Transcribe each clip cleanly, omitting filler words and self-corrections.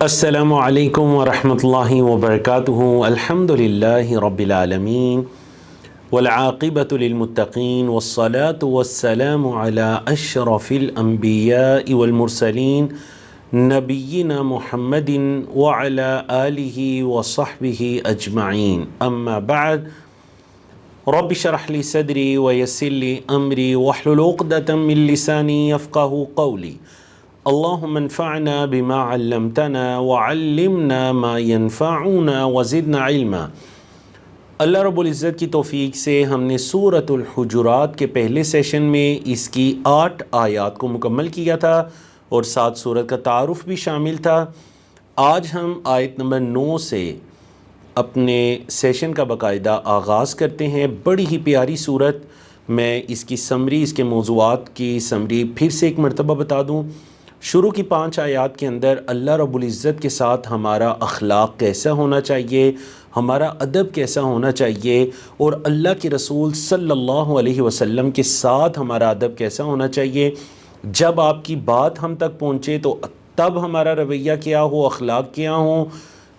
السلام علیکم ورحمۃ اللہ وبرکاتہ۔ الحمد للہ رب العالمین والعاقبۃ للمتقین والصلاة والسلام علی اشرف الانبیاء والمرسلین نبینا محمد وعلی آلہ وصحبہ اجمعین، اما بعد۔ رب اشرح لی صدری ویسر لی امری واحلل عقدۃ من لسانی یفقہوا قولی۔ اللہم انفعنا بما علمتنا وعلمنا ما ينفعنا وزدنا علما۔ اللہ رب العزت کی توفیق سے ہم نے سورۃ الحجرات کے پہلے سیشن میں اس کی 8 آیات کو مکمل کیا تھا اور ساتھ سورت کا تعارف بھی شامل تھا۔ آج ہم آیت نمبر 9 سے اپنے سیشن کا باقاعدہ آغاز کرتے ہیں۔ بڑی ہی پیاری سورت، میں اس کی سمری، اس کے موضوعات کی سمری پھر سے ایک مرتبہ بتا دوں۔ شروع کی 5 آیات کے اندر اللہ رب العزت کے ساتھ ہمارا اخلاق کیسا ہونا چاہیے، ہمارا ادب کیسا ہونا چاہیے، اور اللہ کے رسول صلی اللہ علیہ وسلم کے ساتھ ہمارا ادب کیسا ہونا چاہیے۔ جب آپ کی بات ہم تک پہنچے تو تب ہمارا رویہ کیا ہو، اخلاق کیا ہوں۔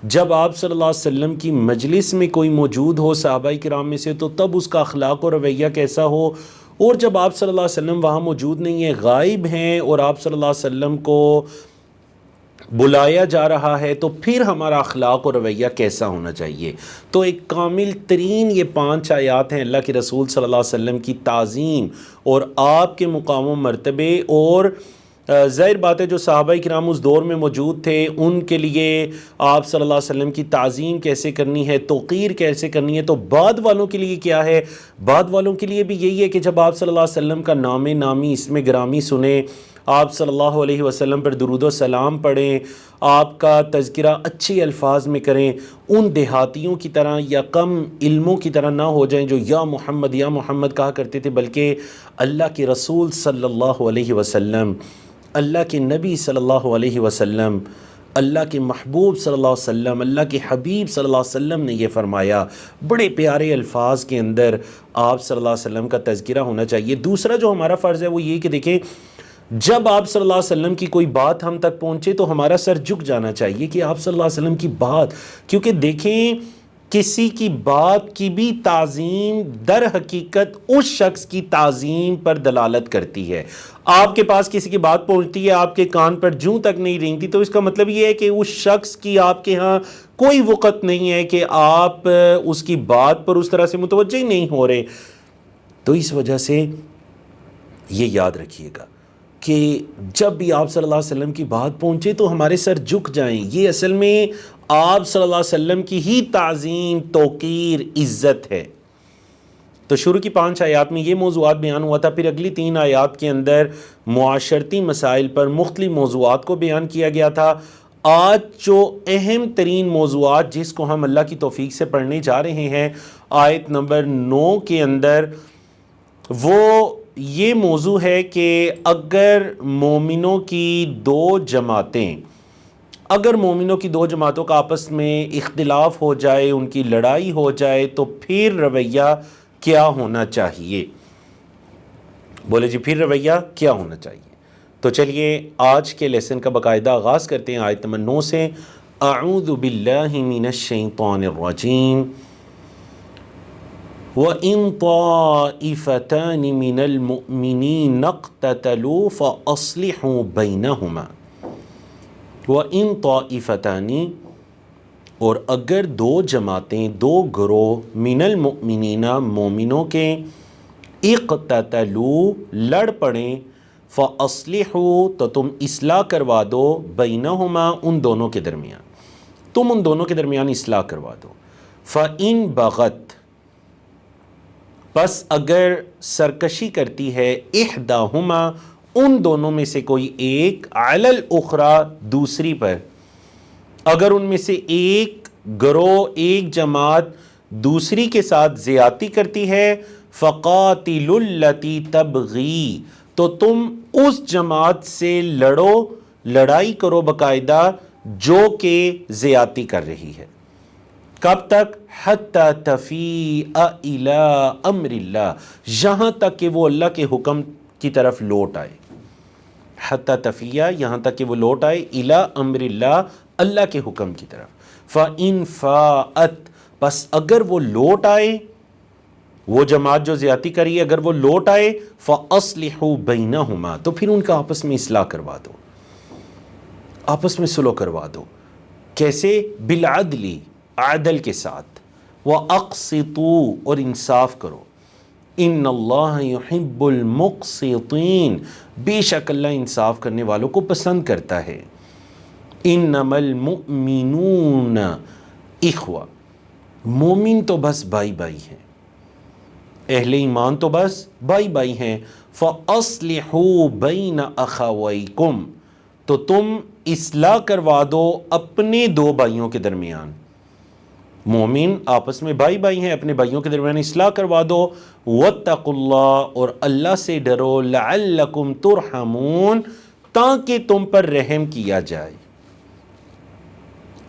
جب آپ صلی اللہ علیہ وسلم کی مجلس میں کوئی موجود ہو صحابہ کرام میں سے تو تب اس کا اخلاق و رویہ کیسا ہو، اور جب آپ صلی اللہ علیہ وسلم وہاں موجود نہیں ہیں، غائب ہیں، اور آپ صلی اللہ علیہ وسلم کو بلایا جا رہا ہے تو پھر ہمارا اخلاق و رویہ کیسا ہونا چاہیے۔ تو ایک کامل ترین یہ 5 آیات ہیں اللہ کے رسول صلی اللہ علیہ وسلم کی تعظیم اور آپ کے مقام و مرتبے، اور ظاہر بات ہے جو صحابہ کرام اس دور میں موجود تھے ان کے لیے آپ صلی اللہ علیہ وسلم کی تعظیم کیسے کرنی ہے، توقیر کیسے کرنی ہے۔ تو بعد والوں کے لیے کیا ہے؟ بعد والوں کے لیے بھی یہی ہے کہ جب آپ صلی اللہ علیہ وسلم کا نام نامی، اسم گرامی سنیں، آپ صلی اللہ علیہ وسلم پر درود و سلام پڑھیں، آپ کا تذکرہ اچھے الفاظ میں کریں، ان دیہاتیوں کی طرح یا کم علموں کی طرح نہ ہو جائیں جو یا محمد کہا کرتے تھے، بلکہ اللہ کے رسول صلی اللہ علیہ وسلم، اللہ کے نبی صلی اللہ علیہ وسلم، اللہ کے محبوب صلی اللہ علیہ وسلم، اللہ کے حبیب صلی اللہ علیہ وسلم نے یہ فرمایا، بڑے پیارے الفاظ کے اندر آپ صلی اللہ علیہ وسلم کا تذکرہ ہونا چاہیے۔ دوسرا جو ہمارا فرض ہے وہ یہ کہ دیکھیں، جب آپ صلی اللہ علیہ وسلم کی کوئی بات ہم تک پہنچے تو ہمارا سر جھک جانا چاہیے کہ آپ صلی اللہ علیہ وسلم کی بات، کیونکہ دیکھیں کسی کی بات کی بھی تعظیم در حقیقت اس شخص کی تعظیم پر دلالت کرتی ہے۔ آپ کے پاس کسی کی بات پہنچتی ہے، آپ کے کان پر جوں تک نہیں رینگتی، تو اس کا مطلب یہ ہے کہ اس شخص کی آپ کے ہاں کوئی وقت نہیں ہے کہ آپ اس کی بات پر اس طرح سے متوجہ نہیں ہو رہے۔ تو اس وجہ سے یہ یاد رکھیے گا کہ جب بھی آپ صلی اللہ علیہ وسلم کی بات پہنچے تو ہمارے سر جھک جائیں۔ یہ اصل میں آپ صلی اللہ علیہ وسلم کی ہی تعظیم، توقیر، عزت ہے۔ تو شروع کی 5 آیات میں یہ موضوعات بیان ہوا تھا، پھر اگلی 3 آیات کے اندر معاشرتی مسائل پر مختلف موضوعات کو بیان کیا گیا تھا۔ آج جو اہم ترین موضوعات جس کو ہم اللہ کی توفیق سے پڑھنے جا رہے ہیں آیت نمبر 9 کے اندر، وہ یہ موضوع ہے کہ اگر مومنوں کی 2 جماعتیں، اگر مومنوں کی 2 جماعتوں کا آپس میں اختلاف ہو جائے، ان کی لڑائی ہو جائے، تو پھر رویہ کیا ہونا چاہیے؟ بولے جی پھر رویہ کیا ہونا چاہیے؟ تو چلیے آج کے لیسن کا باقاعدہ آغاز کرتے ہیں آیت نمبر 9 سے۔ اعوذ باللہ من الشیطان الرجیم وَإِن طَائِفَتَانِ مِنَ الْمُؤْمِنِينَ اقْتَتَلُوا فَأَصْلِحُوا بَيْنَهُمَا۔ وَإِن طَائِفَتَانِ، اور اگر 2 جماعتیں، 2 گروہ، من المؤمنین، مومنوں کے، اقتتلوا، لڑ پڑیں، فَأَصْلِحُوا، تو تم اصلاح کروا دو، بَيْنَهُمَا، ان دونوں کے درمیان، تم ان دونوں کے درمیان اصلاح کروا دو۔ فَإِن بَغَتْ، بس اگر سرکشی کرتی ہے، احداہما، ان دونوں میں سے کوئی ایک، علی الاخری، دوسری پر، اگر ان میں سے ایک گروہ، ایک جماعت دوسری کے ساتھ زیادتی کرتی ہے، فقاتلوا التی تبغی، تو تم اس جماعت سے لڑو، لڑائی کرو باقاعدہ جو کہ زیادتی کر رہی ہے۔ کب تک؟ حتی تفیء الی امر اللہ، یہاں تک کہ وہ اللہ کے حکم کی طرف لوٹ آئے۔ حتی تفیء، یہاں تک کہ وہ لوٹ آئے، الی امر اللہ، اللہ کے حکم کی طرف۔ فَإِن فَاءَتْ، بس اگر وہ لوٹ آئے، وہ جماعت جو زیادتی کری اگر وہ لوٹ آئے، فَأَصْلِحُوا بَيْنَهُمَا، تو پھر ان کا آپس میں اصلاح کروا دو، آپس میں صلح کروا دو۔ کیسے؟ بالعدل، عدل کے ساتھ، وَأَقْسِطُوا، اور انصاف کرو۔ ان اللہ یحب المقسطین، بے شک اللہ انصاف کرنے والوں کو پسند کرتا ہے۔ انما المؤمنون اخوہ، مومن تو بس بھائی بھائی ہیں، اہل ایمان تو بس بھائی بھائی ہیں۔ فَأَصْلِحُوا بَيْنَ أَخَوَيْكُمْ، تو تم اصلاح کروا دو اپنے دو بھائیوں کے درمیان۔ مومن آپس میں بھائی بھائی ہیں، اپنے بھائیوں کے درمیان اصلاح کروا دو۔ وَاتَّقُوا اللَّهَ، اور اللہ سے ڈرو، لَعَلَّكُمْ تُرْحَمُونَ، تاکہ تم پر رحم کیا جائے،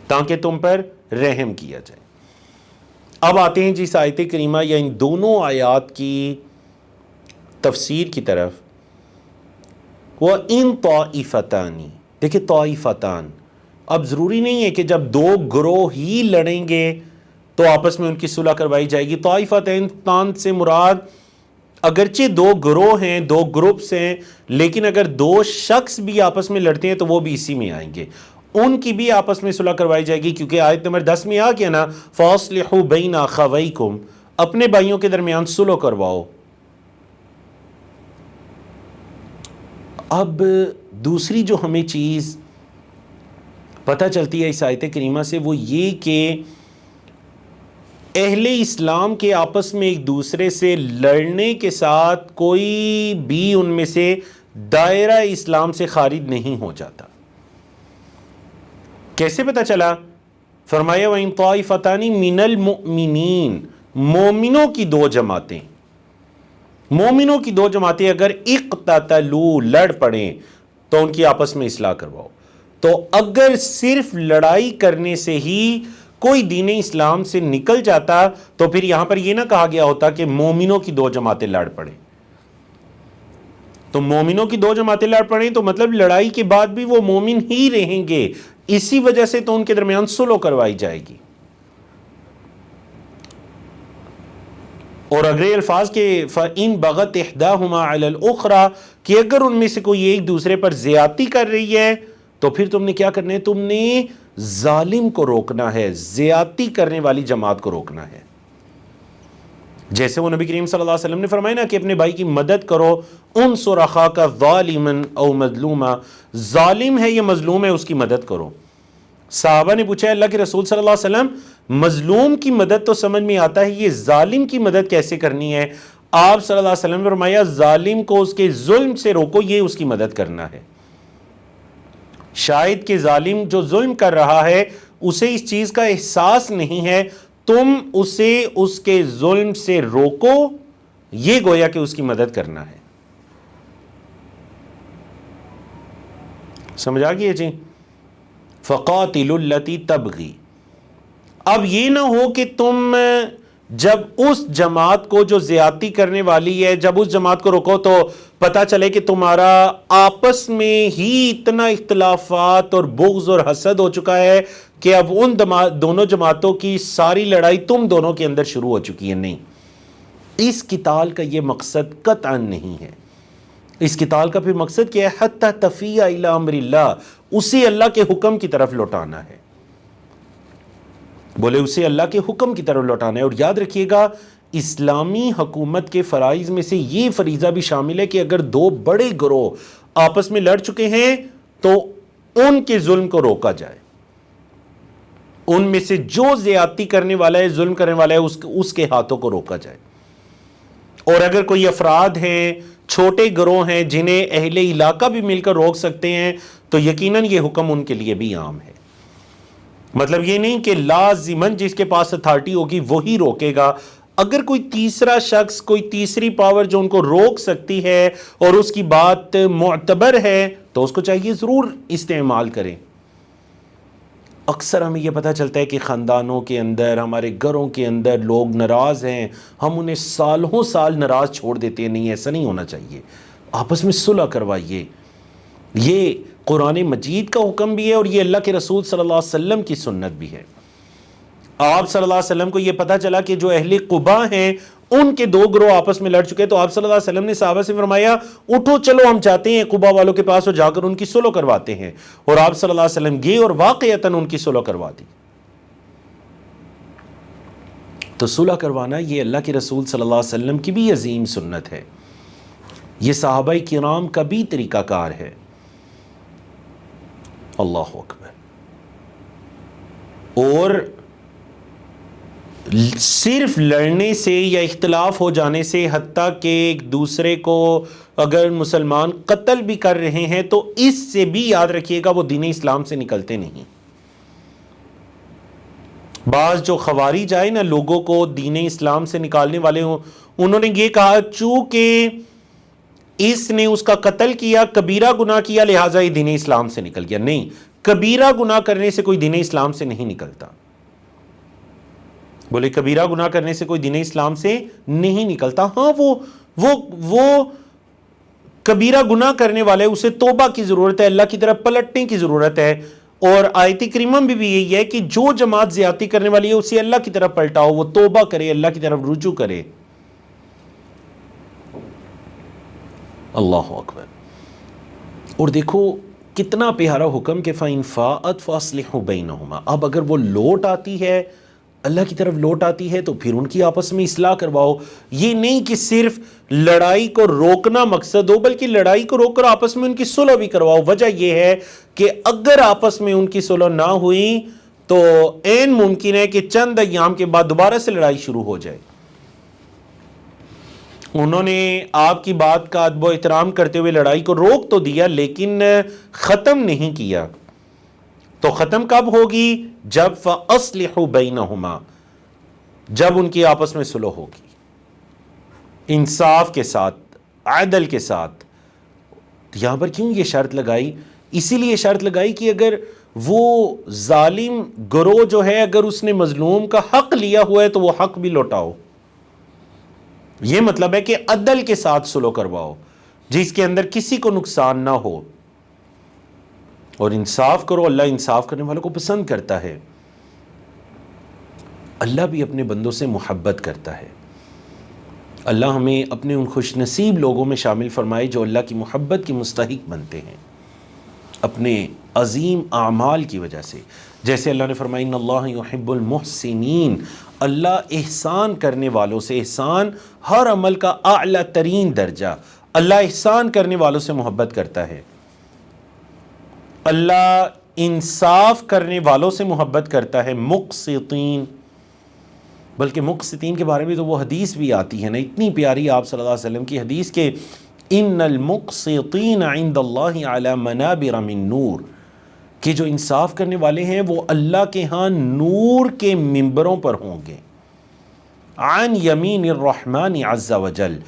تاکہ تم پر رحم کیا جائے۔ اب آتے ہیں جس آیت کریمہ یا ان دونوں آیات کی تفسیر کی طرف۔ وَإِن طَائِفَتَانِ، دیکھیں طائفتان، اب ضروری نہیں ہے کہ جب دو گروہ ہی لڑیں گے تو آپس میں ان کی صلح کروائی جائے گی۔ طائفتان سے مراد اگرچہ دو گروہ ہیں، دو گروپس ہیں، لیکن اگر دو شخص بھی آپس میں لڑتے ہیں تو وہ بھی اسی میں آئیں گے، ان کی بھی آپس میں صلح کروائی جائے گی، کیونکہ آیت نمبر 10 میں آ گیا نا، فَأَصْلِحُوا بَيْنَ أَخَوَيْكُمْ، اپنے بھائیوں کے درمیان صلح کرواؤ۔ اب دوسری جو ہمیں چیز پتہ چلتی ہے اس آیت کریمہ سے وہ یہ کہ اہل اسلام کے آپس میں ایک دوسرے سے لڑنے کے ساتھ کوئی بھی ان میں سے دائرہ اسلام سے خارج نہیں ہو جاتا۔ کیسے پتہ چلا؟ فرمایا وَإِن طَائِفَتَانِ مِنَ الْمُؤْمِنِينَ، مومنوں کی دو جماعتیں، مومنوں کی دو جماعتیں اگر اقتتلوا، لڑ پڑیں تو ان کی آپس میں اصلاح کرواؤ۔ تو اگر صرف لڑائی کرنے سے ہی کوئی دین اسلام سے نکل جاتا تو پھر یہاں پر یہ نہ کہا گیا ہوتا کہ مومنوں کی دو جماعتیں لڑ پڑیں۔ تو مومنوں کی دو جماعتیں لڑ پڑیں تو مطلب لڑائی کے بعد بھی وہ مومن ہی رہیں گے، اسی وجہ سے تو ان کے درمیان صلح کروائی جائے گی۔ اور اگلے الفاظ کے فَإِن بَغَتْ إِحْدَاهُمَا عَلَى الْأُخْرَى، کہ اگر ان میں سے کوئی ایک دوسرے پر زیادتی کر رہی ہے تو پھر تم نے کیا کرنا ہے؟ تم نے ظالم کو روکنا ہے، زیادتی کرنے والی جماعت کو روکنا ہے۔ جیسے وہ نبی کریم صلی اللہ علیہ وسلم نے فرمایا نا کہ اپنے بھائی کی مدد کرو، انصر اخاک ظالما او مظلوما، ظالم ہے یا مظلوم ہے اس کی مدد کرو۔ صحابہ نے پوچھا اللہ کے رسول صلی اللہ علیہ وسلم، مظلوم کی مدد تو سمجھ میں آتا ہے، یہ ظالم کی مدد کیسے کرنی ہے؟ آپ صلی اللہ علیہ وسلم نے فرمایا ظالم کو اس کے ظلم سے روکو، یہ اس کی مدد کرنا ہے۔ شاید کہ ظالم جو ظلم کر رہا ہے اسے اس چیز کا احساس نہیں ہے، تم اسے اس کے ظلم سے روکو، یہ گویا کہ اس کی مدد کرنا ہے۔ سمجھ آ گئی ہے جی؟ فَقَاتِلُوا الَّتِي تَبْغِي، اب یہ نہ ہو کہ تم جب اس جماعت کو جو زیادتی کرنے والی ہے جب اس جماعت کو روکو تو پتہ چلے کہ تمہارا آپس میں ہی اتنا اختلافات اور بغض اور حسد ہو چکا ہے کہ اب ان دونوں جماعتوں کی ساری لڑائی تم دونوں کے اندر شروع ہو چکی ہے۔ نہیں، اس قتال کا یہ مقصد قطعا نہیں ہے۔ اس قتال کا پھر مقصد کیا ہے؟ حتی تفیء الی امر اللہ، اسے اللہ کے حکم کی طرف لوٹانا ہے۔ بولے اسے اللہ کے حکم کی طرف لوٹانا ہے۔ اور یاد رکھیے گا اسلامی حکومت کے فرائض میں سے یہ فریضہ بھی شامل ہے کہ اگر دو بڑے گروہ آپس میں لڑ چکے ہیں تو ان کے ظلم کو روکا جائے، ان میں سے جو زیادتی کرنے والا ہے، ظلم کرنے والا ہے، اس کے ہاتھوں کو روکا جائے۔ اور اگر کوئی افراد ہیں، چھوٹے گروہ ہیں جنہیں اہل علاقہ بھی مل کر روک سکتے ہیں تو یقیناً یہ حکم ان کے لیے بھی عام ہے۔ مطلب یہ نہیں کہ لازماً جس کے پاس اتھارٹی ہوگی وہی روکے گا، اگر کوئی تیسرا شخص، کوئی تیسری پاور جو ان کو روک سکتی ہے اور اس کی بات معتبر ہے تو اس کو چاہیے ضرور استعمال کریں۔ اکثر ہمیں یہ پتہ چلتا ہے کہ خاندانوں کے اندر، ہمارے گھروں کے اندر لوگ ناراض ہیں، ہم انہیں سالوں سال ناراض چھوڑ دیتے ہیں۔ نہیں، ایسا نہیں ہونا چاہیے، آپس میں صلح کروائیے۔ یہ قرآن مجید کا حکم بھی ہے اور یہ اللہ کے رسول صلی اللہ علیہ وسلم کی سنت بھی ہے۔ آپ صلی اللہ علیہ وسلم کو یہ پتا چلا کہ جو اہل قباء ہیں ان کے دو گروہ آپس میں لڑ چکے، تو آپ صلی اللہ علیہ وسلم نے صحابہ سے فرمایا اٹھو چلو ہم جاتے ہیں قباء والوں کے پاس اور جا کر ان کی صلح کرواتے ہیں، اور آپ صلی اللہ علیہ وسلم گئے اور واقعتاً ان کی صلح کروا دی۔ تو صلح کروانا یہ اللہ کے رسول صلی اللہ علیہ وسلم کی بھی عظیم سنت ہے، یہ صحابہ کرام کا بھی طریقہ کار ہے۔ اللہ اکبر۔ اور صرف لڑنے سے یا اختلاف ہو جانے سے، حتیٰ کہ ایک دوسرے کو اگر مسلمان قتل بھی کر رہے ہیں تو اس سے بھی یاد رکھیے گا وہ دین اسلام سے نکلتے نہیں۔ بعض جو خوارج آئے نا لوگوں کو دین اسلام سے نکالنے والے ہوں، انہوں نے یہ کہا چونکہ اس نے اس کا قتل کیا، کبیرہ گناہ کیا، لہٰذا یہ دین اسلام سے نکل گیا۔ نہیں، کبیرہ گناہ کرنے سے کوئی دین اسلام سے نہیں نکلتا۔ بولے کبیرہ گناہ کرنے سے کوئی دین اسلام سے نہیں نکلتا۔ ہاں وہ کبیرہ گناہ کرنے والے، اسے توبہ کی ضرورت ہے، اللہ کی طرف پلٹنے کی ضرورت ہے، اور آیت کریمہ میں بھی یہی ہے کہ جو جماعت زیادتی کرنے والی ہے اسے اللہ کی طرف پلٹاؤ، وہ توبہ کرے، اللہ کی طرف رجوع کرے۔ اللہ اکبر۔ اور دیکھو کتنا پیارا حکم کہ فَإِنْ فَاءَتْ فَأَصْلِحُوا بَيْنَهُمَا، اب اگر وہ لوٹ آتی ہے، اللہ کی طرف لوٹ آتی ہے، تو پھر ان کی آپس میں اصلاح کرواؤ۔ یہ نہیں کہ صرف لڑائی کو روکنا مقصد ہو، بلکہ لڑائی کو روک کر آپس میں ان کی صلح بھی کرواؤ۔ وجہ یہ ہے کہ اگر آپس میں ان کی صلح نہ ہوئی تو عین ممکن ہے کہ چند ایام کے بعد دوبارہ سے لڑائی شروع ہو جائے۔ انہوں نے آپ کی بات کا ادب و احترام کرتے ہوئے لڑائی کو روک تو دیا، لیکن ختم نہیں کیا۔ تو ختم کب ہوگی؟ جب فَأَصْلِحُوا بَيْنَهُمَا، جب ان کی آپس میں صلح ہوگی، انصاف کے ساتھ، عدل کے ساتھ۔ یہاں پر کیوں یہ شرط لگائی؟ اسی لیے شرط لگائی کہ اگر وہ ظالم گروہ جو ہے اگر اس نے مظلوم کا حق لیا ہوا ہے تو وہ حق بھی لوٹاؤ۔ یہ مطلب ہے کہ عدل کے ساتھ صلح کرواؤ جس کے اندر کسی کو نقصان نہ ہو، اور انصاف کرو۔ اللہ انصاف کرنے والوں کو پسند کرتا ہے۔ اللہ بھی اپنے بندوں سے محبت کرتا ہے۔ اللہ ہمیں اپنے ان خوش نصیب لوگوں میں شامل فرمائے جو اللہ کی محبت کے مستحق بنتے ہیں اپنے عظیم اعمال کی وجہ سے۔ جیسے اللہ نے فرمایا ان اللہ یحب المحسنین، اللہ احسان کرنے والوں سے، احسان ہر عمل کا اعلیٰ ترین درجہ، اللہ احسان کرنے والوں سے محبت کرتا ہے۔ اللہ انصاف کرنے والوں سے محبت کرتا ہے، مقسطین۔ بلکہ مقسطین کے بارے میں تو وہ حدیث بھی آتی ہے نا، اتنی پیاری آپ صلی اللہ علیہ وسلم کی حدیث کہ ان المقسطین عند اللہ علی منابر من نور، کہ جو انصاف کرنے والے ہیں وہ اللہ کے ہاں نور کے ممبروں پر ہوں گے، عن یمین الرحمن عز وجل،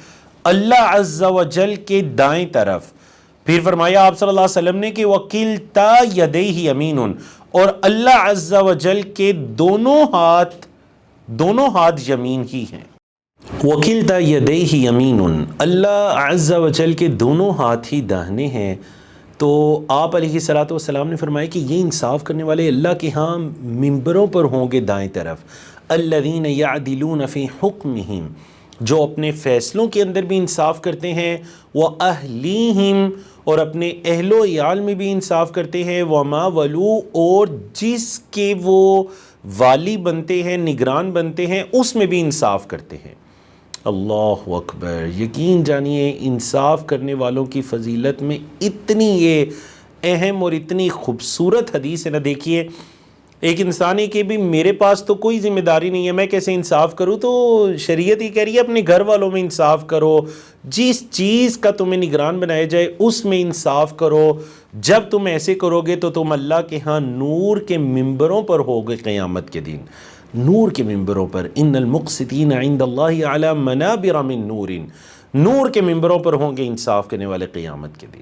اللہ عز وجل کے دائیں طرف۔ پھر فرمایا آپ صلی اللہ علیہ وسلم نے کہ وَكِلْتَا يَدَيْهِ يَمِينٌ، اور اللہ عز وجل کے دونوں ہاتھ یمین ہی ہیں۔ وَكِلْتَا يَدَيْهِ يَمِينٌ، اللہ عز وجل کے دونوں ہاتھ ہی داہنے ہیں۔ تو آپ علیہ الصلوۃ والسلام نے فرمایا کہ یہ انصاف کرنے والے اللہ کے ہاں ممبروں پر ہوں گے دائیں طرف، الذین یعدلون فی حکمہم، جو اپنے فیصلوں کے اندر بھی انصاف کرتے ہیں، وَأَهْلِهِمْ، اور اپنے اہل و عیال میں بھی انصاف کرتے ہیں، وَمَا وَلُوا، اور جس کے وہ والی بنتے ہیں، نگران بنتے ہیں، اس میں بھی انصاف کرتے ہیں۔ اللہ اکبر۔ یقین جانیے انصاف کرنے والوں کی فضیلت میں اتنی یہ اہم اور اتنی خوبصورت حدیث ہے نا۔ دیکھیے ایک انسان ہے کہ بھی میرے پاس تو کوئی ذمہ داری نہیں ہے، میں کیسے انصاف کروں؟ تو شریعت ہی کہہ رہی ہے اپنے گھر والوں میں انصاف کرو، جس چیز کا تمہیں نگران بنایا جائے اس میں انصاف کرو۔ جب تم ایسے کرو گے تو تم اللہ کے ہاں نور کے ممبروں پر ہوگے قیامت کے دن، نور کے ممبروں پر۔ ان المقسطین عند اللہ علی منابر من نور، نور کے ممبروں پر ہوں گے انصاف کرنے والے قیامت کے دن۔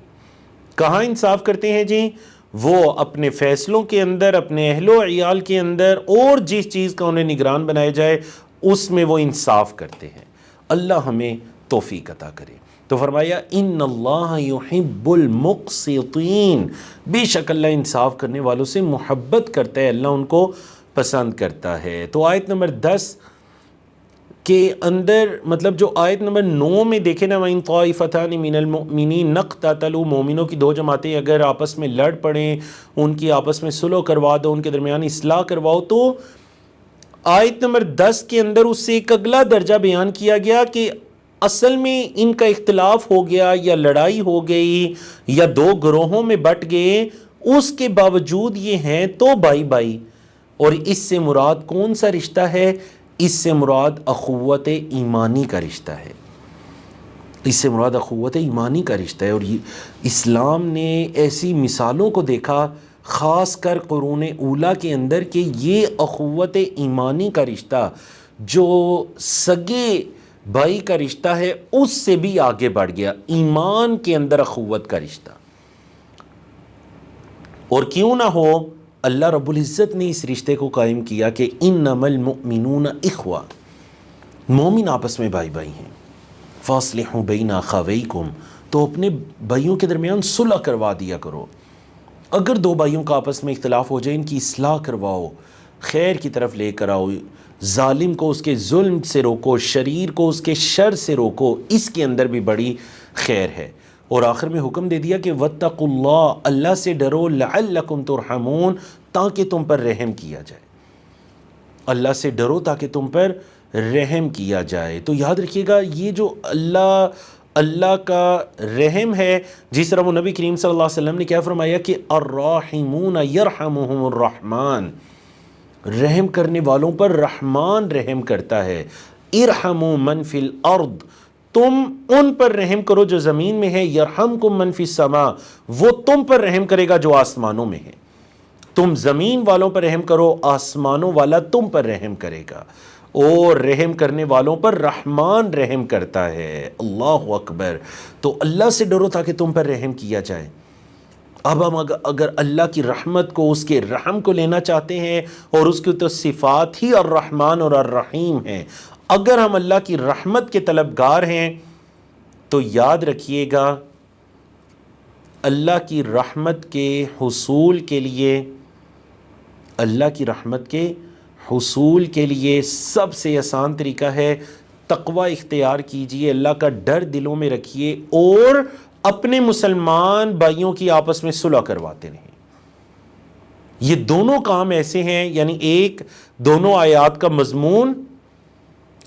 کہاں انصاف کرتے ہیں جی؟ وہ اپنے فیصلوں کے اندر، اپنے اہل و عیال کے اندر، اور جس چیز کا انہیں نگران بنایا جائے اس میں وہ انصاف کرتے ہیں۔ اللہ ہمیں توفیق عطا کرے۔ تو فرمایا ان اللہ یحب المقسطین، بے شک اللہ انصاف کرنے والوں سے محبت کرتا ہے، اللہ ان کو پسند کرتا ہے۔ تو آیت نمبر 10 کے اندر مطلب جو آیت نمبر 9 میں دیکھیں نا، وَإِن طَائِفَتَانِ مِنَ الْمُؤْمِنِينَ اقْتَتَلُوا، مومنوں کی دو جماعتیں اگر آپس میں لڑ پڑیں، ان کی آپس میں صلح کروا دو، ان کے درمیان اصلاح کرواؤ، تو آیت نمبر 10 کے اندر اس سے ایک اگلا درجہ بیان کیا گیا کہ اصل میں ان کا اختلاف ہو گیا یا لڑائی ہو گئی یا دو گروہوں میں بٹ گئے، اس کے باوجود یہ ہیں تو بھائی بھائی۔ اور اس سے مراد کون سا رشتہ ہے؟ اس سے مراد اخوت ایمانی کا رشتہ ہے، اس سے مراد اخوت ایمانی کا رشتہ ہے۔ اور اسلام نے ایسی مثالوں کو دیکھا خاص کر قرون اولیٰ کے اندر کہ یہ اخوت ایمانی کا رشتہ جو سگے بھائی کا رشتہ ہے اس سے بھی آگے بڑھ گیا، ایمان کے اندر اخوت کا رشتہ۔ اور کیوں نہ ہو، اللہ رب العزت نے اس رشتے کو قائم کیا کہ انما المؤمنون اخوہ، مومن آپس میں بھائی بھائی ہیں۔ فاصلحوا بین اخویکم، تو اپنے بھائیوں کے درمیان صلح کروا دیا کرو۔ اگر دو بھائیوں کا آپس میں اختلاف ہو جائے، ان کی اصلاح کرواؤ، خیر کی طرف لے کر آؤ، ظالم کو اس کے ظلم سے روکو، شریر کو اس کے شر سے روکو، اس کے اندر بھی بڑی خیر ہے۔ اور آخر میں حکم دے دیا کہ واتقوا اللہ، اللہ سے ڈرو، لعلکم ترحمون، تاکہ تم پر رحم کیا جائے، اللہ سے ڈرو تاکہ تم پر رحم کیا جائے۔ تو یاد رکھیے گا یہ جو اللہ کا رحم ہے، جس طرح وہ نبی کریم صلی اللہ علیہ وسلم نے کیا فرمایا کہ الراحمون یرحمہم الرحمن، رحم کرنے والوں پر رحمان رحم کرتا ہے۔ ارحموا من فی الارض، تم ان پر رحم کرو جو زمین میں ہے، یرحمکم من فی السماء، وہ تم پر رحم کرے گا جو آسمانوں میں ہے۔ تم زمین والوں پر رحم کرو، آسمانوں والا تم پر رحم کرے گا، اور رحم کرنے والوں پر رحمان رحم کرتا ہے۔ اللہ اکبر۔ تو اللہ سے ڈرو تاکہ تم پر رحم کیا جائے۔ اب ہم اگر اللہ کی رحمت کو، اس کے رحم کو لینا چاہتے ہیں، اور اس کی تو صفات ہی الرحمن اور الرحیم ہیں، اگر ہم اللہ کی رحمت کے طلبگار ہیں تو یاد رکھیے گا اللہ کی رحمت کے حصول کے لیے، اللہ کی رحمت کے حصول کے لیے سب سے آسان طریقہ ہے تقوی اختیار کیجئے، اللہ کا ڈر دلوں میں رکھیے، اور اپنے مسلمان بھائیوں کی آپس میں صلح کرواتے رہیں۔ یہ دونوں کام ایسے ہیں، یعنی ایک دونوں آیات کا مضمون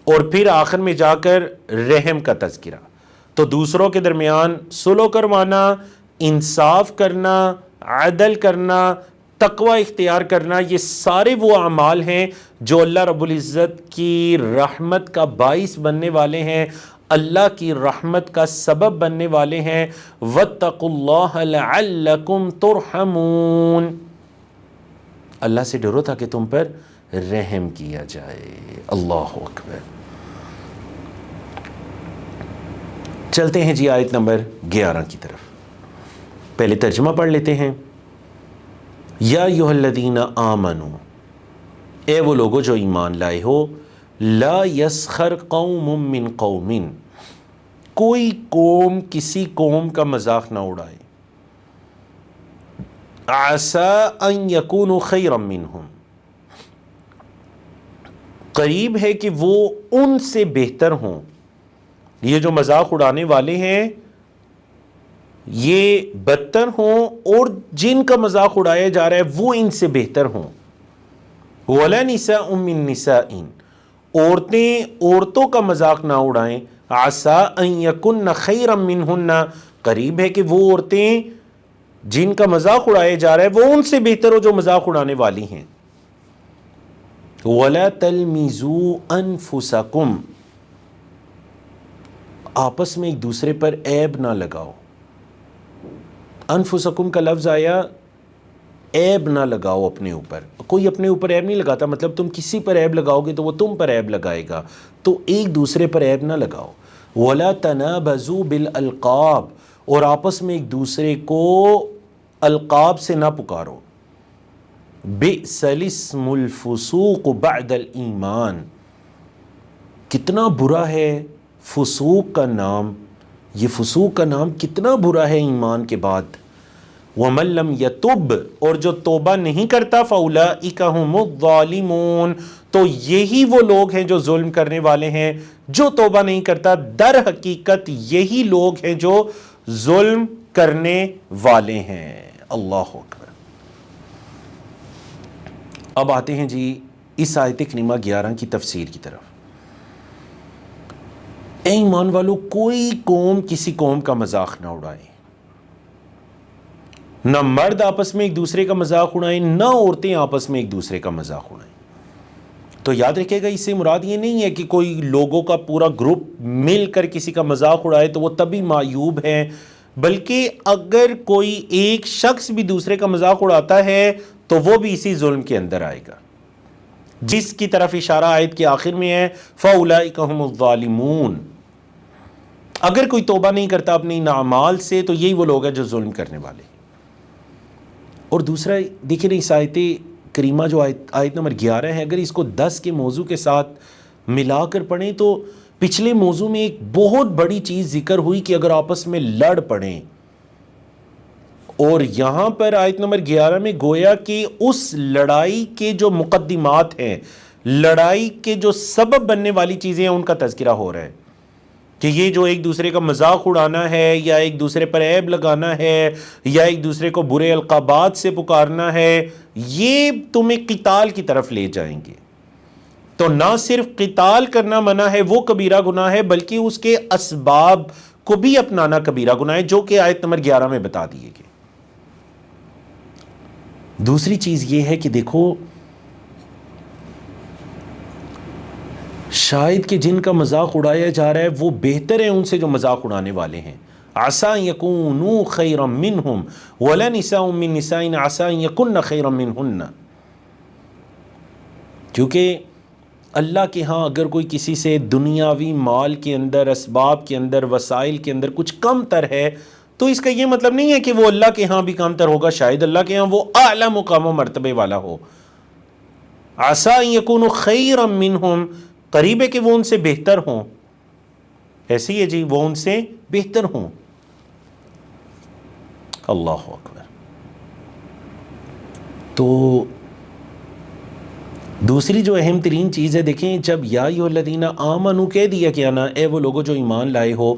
اور پھر آخر میں جا کر رحم کا تذکرہ، تو دوسروں کے درمیان صلح کروانا، انصاف کرنا، عدل کرنا، تقوی اختیار کرنا، یہ سارے وہ اعمال ہیں جو اللہ رب العزت کی رحمت کا باعث بننے والے ہیں، اللہ کی رحمت کا سبب بننے والے ہیں۔ واتقوا اللہ لعلکم ترحمون، اللہ سے ڈرو تاکہ تم پر رحم کیا جائے۔ اللہ اکبر۔ چلتے ہیں جی آیت نمبر 11 کی طرف، پہلے ترجمہ پڑھ لیتے ہیں۔ یا ایھا الذین آمنوا، اے وہ لوگو جو ایمان لائے ہو، لا یسخر قوم من قوم، کوئی قوم کسی قوم کا مذاق نہ اڑائے، عسیٰ ان یکونوا خیرا منہم، قریب ہے کہ وہ ان سے بہتر ہوں۔ یہ جو مذاق اڑانے والے ہیں یہ بدتر ہوں، اور جن کا مذاق اڑایا جا رہا ہے وہ ان سے بہتر ہوں۔ وَلَا نِسَاءٌ مِّن نِسَاءٍ، عورتیں عورتوں کا مذاق نہ اڑائیں، عَسَىٰ أَن يَكُنَّ خَيْرًا مِّنْهُنَّ، قریب ہے کہ وہ عورتیں جن کا مذاق اڑایا جا رہا ہے وہ ان سے بہتر ہو جو مذاق اڑانے والی ہیں۔ وَلَا تَلْمِزُوا أَنفُسَكُمْ، آپس میں ایک دوسرے پر عیب نہ لگاؤ۔ انفسکم کا لفظ آیا، عیب نہ لگاؤ اپنے اوپر، کوئی اپنے اوپر عیب نہیں لگاتا، مطلب تم کسی پر عیب لگاؤ گے تو وہ تم پر عیب لگائے گا، تو ایک دوسرے پر عیب نہ لگاؤ۔ وَلَا تَنَابَزُوا بِالْأَلْقَابِ، اور آپس میں ایک دوسرے کو القاب سے نہ پکارو۔ بِئْسَ الِاسْمُ الْفُسُوقُ بَعْدَ الْإِيمَانِ، کتنا برا ہے فسوق کا نام یہ فسوق کا نام کتنا برا ہے ایمان کے بعد. وَمَن لَّمْ يَتُبْ، اور جو توبہ نہیں کرتا، فَأُولَٰئِكَ هُمُ الظَّالِمُونَ، تو یہی وہ لوگ ہیں جو ظلم کرنے والے ہیں. جو توبہ نہیں کرتا در حقیقت یہی لوگ ہیں جو ظلم کرنے والے ہیں. اللہ اکبر. اب آتے ہیں جی اس آیت کریمہ 11 کی تفسیر کی طرف. اے ایمان والو، کوئی قوم کسی قوم کا مذاق نہ اڑائے. نہ مرد آپس میں ایک دوسرے کا مذاق اڑائیں، نہ عورتیں آپس میں ایک دوسرے کا مذاق اڑائیں. تو یاد رکھے گا، اس سے مراد یہ نہیں ہے کہ کوئی لوگوں کا پورا گروپ مل کر کسی کا مذاق اڑائے تو وہ تبھی معیوب ہے، بلکہ اگر کوئی ایک شخص بھی دوسرے کا مذاق اڑاتا ہے تو وہ بھی اسی ظلم کے اندر آئے گا، جس کی طرف اشارہ آیت کے آخر میں ہے فَأُولَٰئِكَ هُمُ الظَّالِمُونَ. اگر کوئی توبہ نہیں کرتا اپنے ان اعمال سے تو یہی وہ لوگ ہیں جو ظلم کرنے والے. اور دوسرا دیکھیں نا، اس آیت کریمہ جو آیت نمبر 11 ہے، اگر اس کو 10 کے موضوع کے ساتھ ملا کر پڑھیں تو پچھلے موضوع میں ایک بہت بڑی چیز ذکر ہوئی کہ اگر آپس میں لڑ پڑیں، اور یہاں پر آیت نمبر 11 میں گویا کہ اس لڑائی کے جو مقدمات ہیں، لڑائی کے جو سبب بننے والی چیزیں ہیں، ان کا تذکرہ ہو رہا ہے کہ یہ جو ایک دوسرے کا مذاق اڑانا ہے، یا ایک دوسرے پر عیب لگانا ہے، یا ایک دوسرے کو برے القابات سے پکارنا ہے، یہ تمہیں قتال کی طرف لے جائیں گے. تو نہ صرف قتال کرنا منع ہے، وہ کبیرہ گناہ ہے، بلکہ اس کے اسباب کو بھی اپنانا کبیرہ گناہ ہے، جو کہ آیت نمبر 11 میں بتا دیے گئے. دوسری چیز یہ ہے کہ دیکھو، شاید کہ جن کا مذاق اڑایا جا رہا ہے وہ بہتر ہیں ان سے جو مذاق اڑانے والے ہیں. عسیٰ یکونوا خیرا منہم ولنساء من نساء عسیٰ یکن خیرا منہن. کیونکہ اللہ کے ہاں اگر کوئی کسی سے دنیاوی مال کے اندر، اسباب کے اندر، وسائل کے اندر کچھ کم تر ہے تو اس کا یہ مطلب نہیں ہے کہ وہ اللہ کے ہاں بھی کم تر ہوگا. شاید اللہ کے ہاں وہ اعلیٰ مقام و مرتبے والا ہو. عسیٰ یکونوا خیرا منہم، قریب ہے کہ وہ ان سے بہتر ہوں. ایسی ہے جی، وہ ان سے بہتر ہوں. اللہ اکبر. تو دوسری جو اہم ترین چیز ہے، دیکھیں جب یا ایھا الذین آمنوا کہہ دیا گیا نا، اے وہ لوگوں جو ایمان لائے ہو،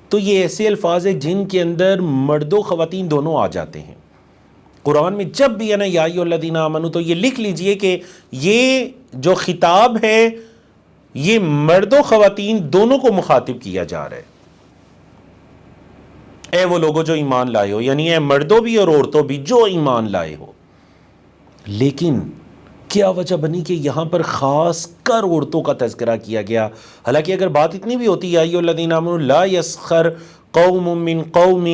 تو یہ ایسے الفاظ ہیں جن کے اندر مرد و خواتین دونوں آ جاتے ہیں. قرآن میں جب بھی ہے نا یا ایھا الذین آمنوا، تو یہ لکھ لیجئے کہ یہ جو خطاب ہے یہ مرد و خواتین دونوں کو مخاطب کیا جا رہا ہے. اے وہ لوگوں جو ایمان لائے ہو، یعنی اے مردوں بھی اور عورتوں بھی جو ایمان لائے ہو. لیکن کیا وجہ بنی کہ یہاں پر خاص کر عورتوں کا تذکرہ کیا گیا؟ حالانکہ اگر بات اتنی بھی ہوتی یا ایھا الذین آمنوا لا یسخر قوم من قوم،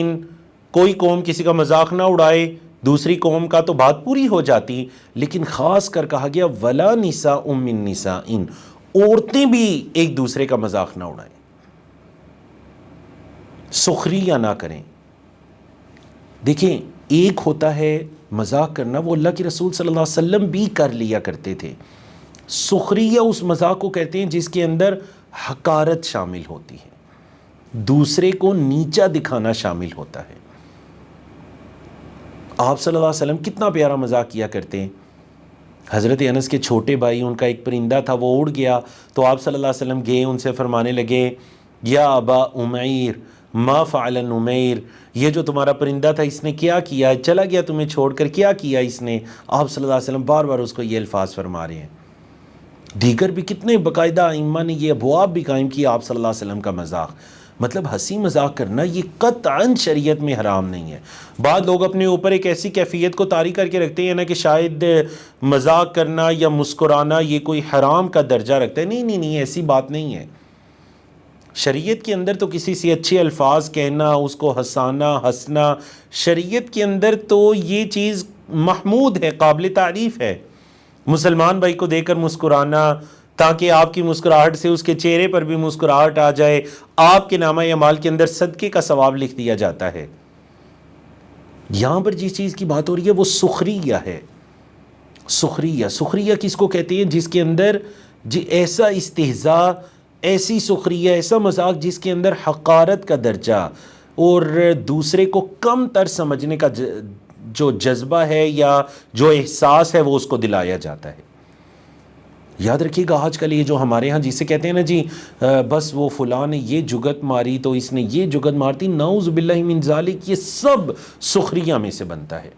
کوئی قوم کسی کا مذاق نہ اڑائے دوسری قوم کا، تو بات پوری ہو جاتی. لیکن خاص کر کہا گیا ولا نساء من نساء، عورتیں بھی ایک دوسرے کا مذاق نہ اڑائیں، سخریہ نہ کریں. دیکھیں ایک ہوتا ہے مذاق کرنا، وہ اللہ کے رسول صلی اللہ علیہ وسلم بھی کر لیا کرتے تھے. سخریہ اس مذاق کو کہتے ہیں جس کے اندر حقارت شامل ہوتی ہے، دوسرے کو نیچا دکھانا شامل ہوتا ہے. آپ صلی اللہ علیہ وسلم کتنا پیارا مذاق کیا کرتے ہیں. حضرت انس کے چھوٹے بھائی، ان کا ایک پرندہ تھا، وہ اڑ گیا تو آپ صلی اللہ علیہ وسلم گئے، ان سے فرمانے لگے یا ابا عمیر ما فعل نمیر، یہ جو تمہارا پرندہ تھا اس نے کیا کیا، چلا گیا تمہیں چھوڑ کر، کیا کیا اس نے. آپ صلی اللہ علیہ وسلم بار بار اس کو یہ الفاظ فرما رہے ہیں. دیگر بھی کتنے باقاعدہ ائمہ نے یہ ابواب بھی قائم کیا آپ صلی اللہ علیہ وسلم کا مذاق. مطلب ہنسی مذاق کرنا یہ قطعاً شریعت میں حرام نہیں ہے. بعض لوگ اپنے اوپر ایک ایسی کیفیت کو طاری کر کے رکھتے ہیں نا کہ شاید مذاق کرنا یا مسکرانا یہ کوئی حرام کا درجہ رکھتا ہے. نہیں، ایسی بات نہیں ہے. شریعت کے اندر تو کسی سے اچھے الفاظ کہنا، اس کو ہنسنا، شریعت کے اندر تو یہ چیز محمود ہے، قابل تعریف ہے. مسلمان بھائی کو دیکھ کر مسکرانا تاکہ آپ کی مسکراہٹ سے اس کے چہرے پر بھی مسکراہٹ آ جائے، آپ کے نامہ اعمال کے اندر صدقے کا ثواب لکھ دیا جاتا ہے. یہاں پر جس چیز کی بات ہو رہی ہے وہ سخریہ ہے. سخریہ کس کو کہتے ہیں؟ جس کے اندر ایسا استہزاء ایسی سخریہ، ایسا مذاق جس کے اندر حقارت کا درجہ اور دوسرے کو کم تر سمجھنے کا جو جذبہ ہے یا جو احساس ہے وہ اس کو دلایا جاتا ہے۔ یاد رکھیے گا آج کل یہ جو ہمارے ہاں جسے کہتے ہیں نا جی بس وہ فلاں نے یہ جگت ماری تو اس نے یہ جگت مارتی، نعوذ باللہ من ذالک، یہ سب سخریہ میں سے بنتا ہے۔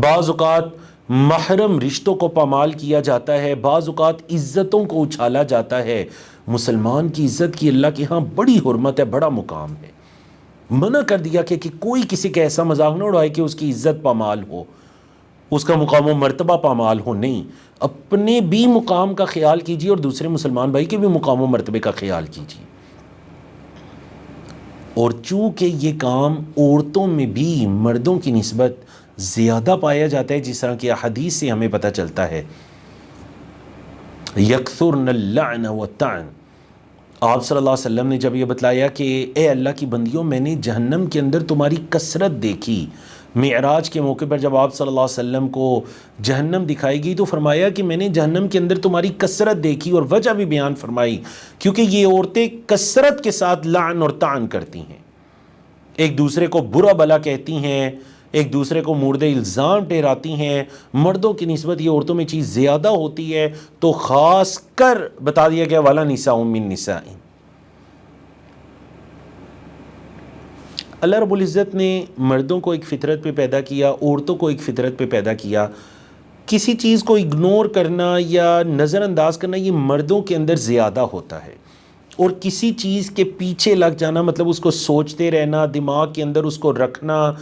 بعض اوقات محرم رشتوں کو پامال کیا جاتا ہے، بعض اوقات عزتوں کو اچھالا جاتا ہے۔ مسلمان کی عزت کی اللہ کے ہاں بڑی حرمت ہے، بڑا مقام ہے۔ منع کر دیا کہ کوئی کسی کا ایسا مذاق نہ اڑائے کہ اس کی عزت پامال ہو، اس کا مقام و مرتبہ پامال ہو۔ نہیں، اپنے بھی مقام کا خیال کیجیے اور دوسرے مسلمان بھائی کے بھی مقام و مرتبے کا خیال کیجیے۔ اور چونکہ یہ کام عورتوں میں بھی مردوں کی نسبت زیادہ پایا جاتا ہے، جس طرح کہ حدیث سے ہمیں پتہ چلتا ہے، یکثرن اللعن والطعن، آپ صلی اللہ علیہ وسلم نے جب یہ بتلایا کہ اے اللہ کی بندیوں، میں نے جہنم کے اندر تمہاری کثرت دیکھی۔ معراج کے موقع پر جب آپ صلی اللہ علیہ وسلم کو جہنم دکھائی گئی تو فرمایا کہ میں نے جہنم کے اندر تمہاری کثرت دیکھی، اور وجہ بھی بیان فرمائی، کیونکہ یہ عورتیں کثرت کے ساتھ لعن اور طعن کرتی ہیں، ایک دوسرے کو برا بلا کہتی ہیں، ایک دوسرے کو مورد الزام ٹھہراتی ہیں۔ مردوں کی نسبت یہ عورتوں میں چیز زیادہ ہوتی ہے، تو خاص کر بتا دیا گیا والا نساء من نساء۔ اللہ رب العزت نے مردوں کو ایک فطرت پہ پیدا کیا، عورتوں کو ایک فطرت پہ پیدا کیا۔ کسی چیز کو اگنور کرنا یا نظر انداز کرنا یہ مردوں کے اندر زیادہ ہوتا ہے، اور کسی چیز کے پیچھے لگ جانا، مطلب اس کو سوچتے رہنا، دماغ کے اندر اس کو رکھنا،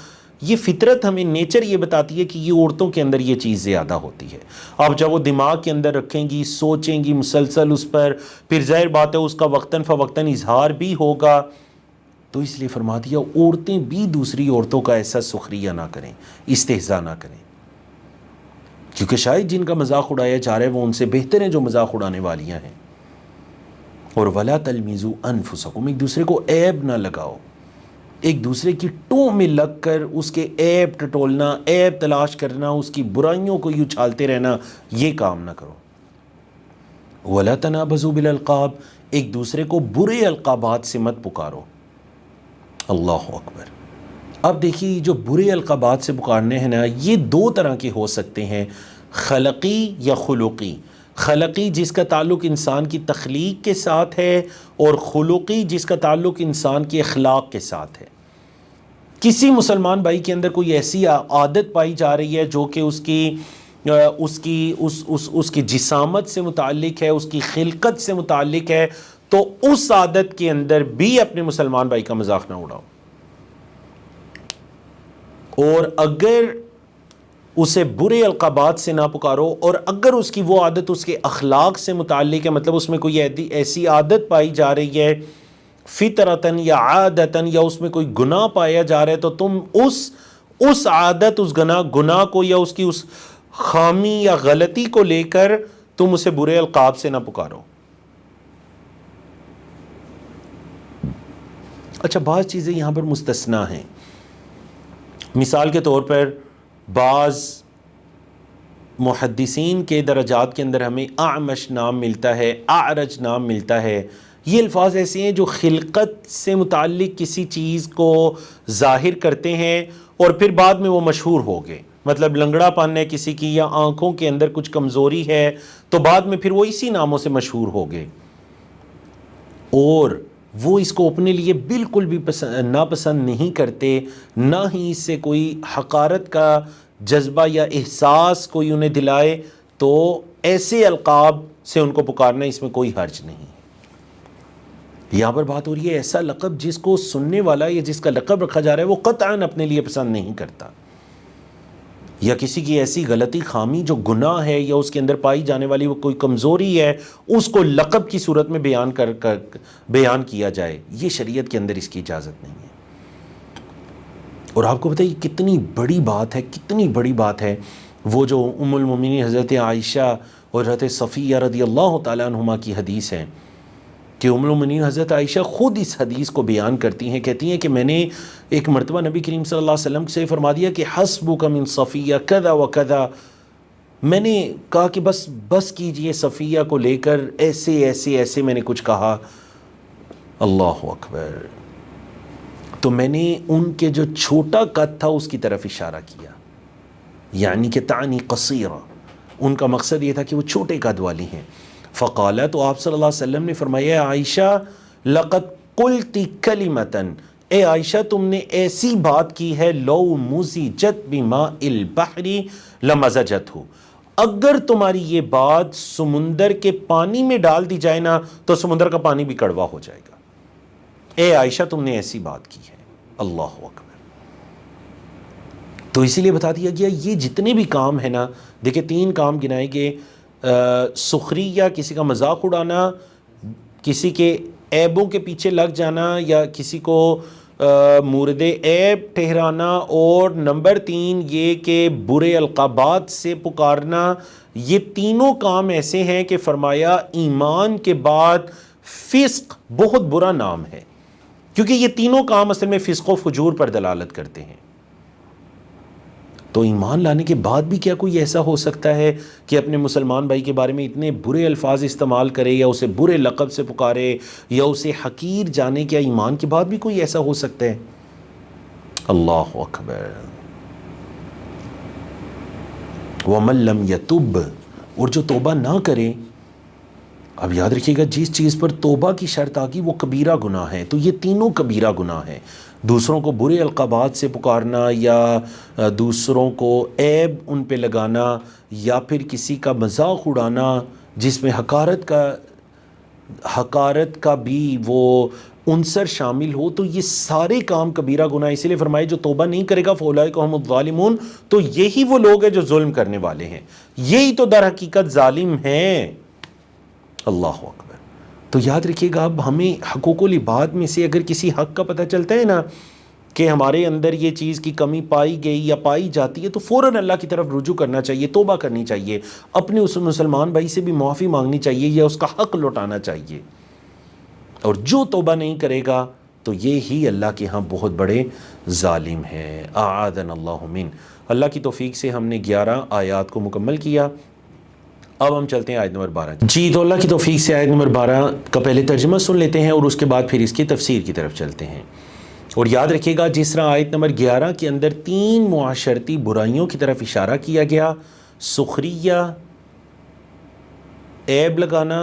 یہ فطرت ہمیں نیچر یہ بتاتی ہے کہ یہ عورتوں کے اندر یہ چیز زیادہ ہوتی ہے۔ اب جب وہ دماغ کے اندر رکھیں گی، سوچیں گی مسلسل اس پر، پھر ظاہر بات ہے اس کا وقتاً فوقتاً اظہار بھی ہوگا۔ تو اس لیے فرما دیا عورتیں بھی دوسری عورتوں کا ایسا سخریہ نہ کریں، استہزاء نہ کریں، کیونکہ شاید جن کا مذاق اڑایا جا رہا ہے وہ ان سے بہتر ہیں جو مذاق اڑانے والیاں ہیں۔ اور وَلَا تَلْمِزُوا أَنفُسَكُمْ، ایک دوسرے کو عیب نہ لگاؤ، ایک دوسرے کی ٹو میں لگ کر اس کے عیب ٹٹولنا، عیب تلاش کرنا، اس کی برائیوں کو یوں چھالتے رہنا، یہ کام نہ کرو۔ وَلَا تَنَابَزُوا بِالْأَلْقَابِ، ایک دوسرے کو برے القابات سے مت پکارو۔ اللہ اکبر۔ اب دیکھیے جو برے القابات سے پکارنے ہیں نا، یہ دو طرح کے ہو سکتے ہیں، خلقی یا خلقی۔ خلقی جس کا تعلق انسان کی تخلیق کے ساتھ ہے، اور خلقی جس کا تعلق انسان کے اخلاق کے ساتھ ہے۔ کسی مسلمان بھائی کے اندر کوئی ایسی عادت پائی جا رہی ہے جو کہ اس کی جسامت سے متعلق ہے، اس کی خلقت سے متعلق ہے، تو اس عادت کے اندر بھی اپنے مسلمان بھائی کا مذاق نہ اڑاؤ۔ اور اگر اسے برے القابات سے نہ پکارو، اور اگر اس کی وہ عادت اس کے اخلاق سے متعلق ہے، مطلب اس میں کوئی ایسی عادت پائی جا رہی ہے فطرتاً یا عادتاً، یا اس میں کوئی گناہ پایا جا رہا ہے، تو تم اس عادت، اس گناہ کو یا اس کی اس خامی یا غلطی کو لے کر تم اسے برے القاب سے نہ پکارو۔ اچھا، بعض چیزیں یہاں پر مستثنا ہیں۔ مثال کے طور پر بعض محدثین کے درجات کے اندر ہمیں اعمش نام ملتا ہے، اعرج نام ملتا ہے۔ یہ الفاظ ایسے ہیں جو خلقت سے متعلق کسی چیز کو ظاہر کرتے ہیں اور پھر بعد میں وہ مشہور ہو گئے، مطلب لنگڑا پن ہے کسی کی، یا آنکھوں کے اندر کچھ کمزوری ہے، تو بعد میں پھر وہ اسی ناموں سے مشہور ہو گئے، اور وہ اس کو اپنے لیے بالکل بھی ناپسند نہیں کرتے، نہ ہی اس سے کوئی حقارت کا جذبہ یا احساس کوئی انہیں دلائے، تو ایسے القاب سے ان کو پکارنا اس میں کوئی حرج نہیں۔ یہاں پر بات ہو رہی ہے ایسا لقب جس کو سننے والا یا جس کا لقب رکھا جا رہا ہے وہ قطعاً اپنے لیے پسند نہیں کرتا، یا کسی کی ایسی غلطی، خامی جو گناہ ہے یا اس کے اندر پائی جانے والی وہ کوئی کمزوری ہے، اس کو لقب کی صورت میں بیان کیا جائے، یہ شریعت کے اندر اس کی اجازت نہیں ہے۔ اور آپ کو پتہ ہے یہ کتنی بڑی بات ہے، کتنی بڑی بات ہے، وہ جو ام المومنین حضرت عائشہ اور حضرت صفیہ رضی اللہ تعالیٰ عنہما کی حدیث ہے کہ ام المومنین حضرت عائشہ خود اس حدیث کو بیان کرتی ہیں، کہتی ہیں کہ میں نے ایک مرتبہ نبی کریم صلی اللہ علیہ وسلم سے فرما دیا کہ حسبک من صفیہ کذا و کذا، میں نے کہا کہ بس کیجئے صفیہ کو لے کر، ایسے میں نے کچھ کہا. اللہ اکبر. تو میں نے ان کے جو چھوٹا قد تھا اس کی طرف اشارہ کیا، یعنی کہ تعنی قصیرہ، ان کا مقصد یہ تھا کہ وہ چھوٹے قد والی ہیں. فقال، تو آپ صلی اللہ علیہ وسلم نے فرمایا عائشہ لقد قلت کلمۃ، اے عائشہ تم نے ایسی بات کی ہے، لو مزجت بماء البحر لمزجتہ، اگر تمہاری یہ بات سمندر کے پانی میں ڈال دی جائے نا تو سمندر کا پانی بھی کڑوا ہو جائے گا. اے عائشہ تم نے ایسی بات کی ہے. اللہ اکبر. تو اسی لیے بتا دیا گیا یہ جتنے بھی کام ہیں نا، دیکھیں 3 کام گنائے گئے، سخریہ کسی کا مذاق اڑانا، کسی کے عیبوں کے پیچھے لگ جانا یا کسی کو مورد عیب ٹھہرانا، اور نمبر 3 یہ کہ برے القابات سے پکارنا. یہ تینوں کام ایسے ہیں کہ فرمایا ایمان کے بعد فسق بہت برا نام ہے، کیونکہ یہ تینوں کام اصل میں فسق و فجور پر دلالت کرتے ہیں. تو ایمان لانے کے بعد بھی کیا کوئی ایسا ہو سکتا ہے کہ اپنے مسلمان بھائی کے بارے میں اتنے برے الفاظ استعمال کرے یا اسے برے لقب سے پکارے یا اسے حقیر جانے؟ کیا ایمان کے بعد بھی کوئی ایسا ہو سکتا ہے؟ اللہ اکبر. وَمَن لَّمْ يَتُبْ، اور جو توبہ نہ کرے. اب یاد رکھیے گا جس چیز پر توبہ کی شرط آ گئی وہ کبیرہ گناہ ہے، تو یہ تینوں کبیرہ گناہ ہیں. دوسروں کو برے القابات سے پکارنا، یا دوسروں کو عیب ان پہ لگانا، یا پھر کسی کا مذاق اڑانا جس میں حقارت کا بھی وہ عنصر شامل ہو، تو یہ سارے کام کبیرہ گناہ. اسی لیے فرمائے جو توبہ نہیں کرے گا فَأُولَٰئِکَ هُمُ الظَّالِمُونَ، تو یہی وہ لوگ ہیں جو ظلم کرنے والے ہیں، یہی تو در حقیقت ظالم ہیں. اللہ اکبر. تو یاد رکھیے گا اب ہمیں حقوق العباد میں سے اگر کسی حق کا پتہ چلتا ہے نا کہ ہمارے اندر یہ چیز کی کمی پائی گئی یا پائی جاتی ہے، تو فوراً اللہ کی طرف رجوع کرنا چاہیے، توبہ کرنی چاہیے، اپنے اس مسلمان بھائی سے بھی معافی مانگنی چاہیے یا اس کا حق لوٹانا چاہیے. اور جو توبہ نہیں کرے گا تو یہ ہی اللہ کے ہاں بہت بڑے ظالم ہیں. اعاذنا اللہ من. اللہ کی توفیق سے ہم نے 11 آیات کو مکمل کیا. اب ہم چلتے ہیں آیت نمبر 12. جی، تو اللہ کی توفیق سے آیت نمبر 12 کا پہلے ترجمہ سن لیتے ہیں اور اس کے بعد پھر اس کی تفسیر کی طرف چلتے ہیں. اور یاد رکھیے گا جس طرح آیت نمبر 11 کے اندر 3 معاشرتی برائیوں کی طرف اشارہ کیا گیا، سخریہ، عیب لگانا،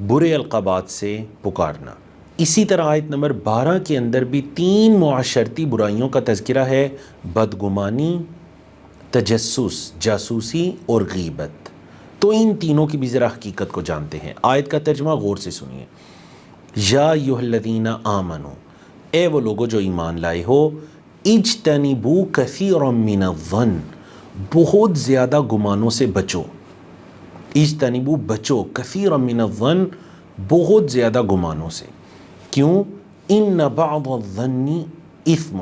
برے القابات سے پکارنا، اسی طرح آیت نمبر 12 کے اندر بھی 3 معاشرتی برائیوں کا تذکرہ ہے، بدگمانی، تجسس، جاسوسی اور غیبت. تو ان تینوں کی بھی ذرا حقیقت کو جانتے ہیں. آیت کا ترجمہ غور سے سنیے. یا ایھا الذین آمنوا، اے وہ لوگوں جو ایمان لائے ہو، اجتنبوا کثیرا من الظن، بہت زیادہ گمانوں سے بچو. اجتنبوا بچو، کثیرا من الظن بہت زیادہ گمانوں سے. کیوں؟ ان بعض الظن اثم،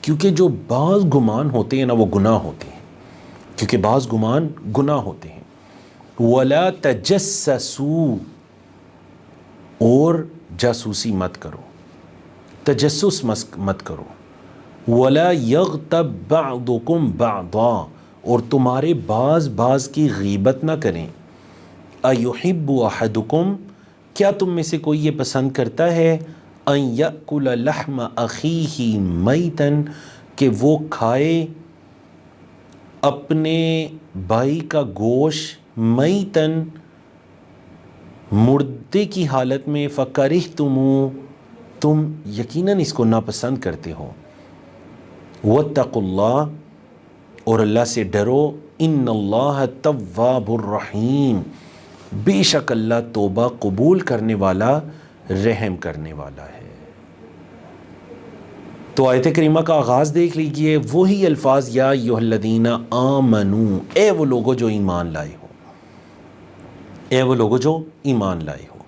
کیونکہ جو بعض گمان ہوتے ہیں نا وہ گناہ ہوتے ہیں، کیونکہ بعض گمان گناہ ہوتے ہیں. ولا تجسسوا، اور جاسوسی مت کرو، تجسس مت کرو. ولا یغتب بعضکم بعضا، اور تمہارے بعض کی غیبت نہ کریں. ایحب احدکم، کیا تم میں سے کوئی یہ پسند کرتا ہے، ان یأکل لحم اخیہ میتا، کہ وہ کھائے اپنے بھائی کا گوشت، میتن مردے کی حالت میں، فکرہتموہ، تم یقیناً اس کو ناپسند کرتے ہو. واتقوا اللہ، اور اللہ سے ڈرو. ان اللہ تواب الرحیم، بے شک اللہ توبہ قبول کرنے والا، رحم کرنے والا ہے. تو آیت کریمہ کا آغاز دیکھ لیجئے، وہی الفاظ یا ایھا الذین آمنو، اے وہ لوگوں جو ایمان لائے ہو، اے وہ لوگوں جو ایمان لائے ہو.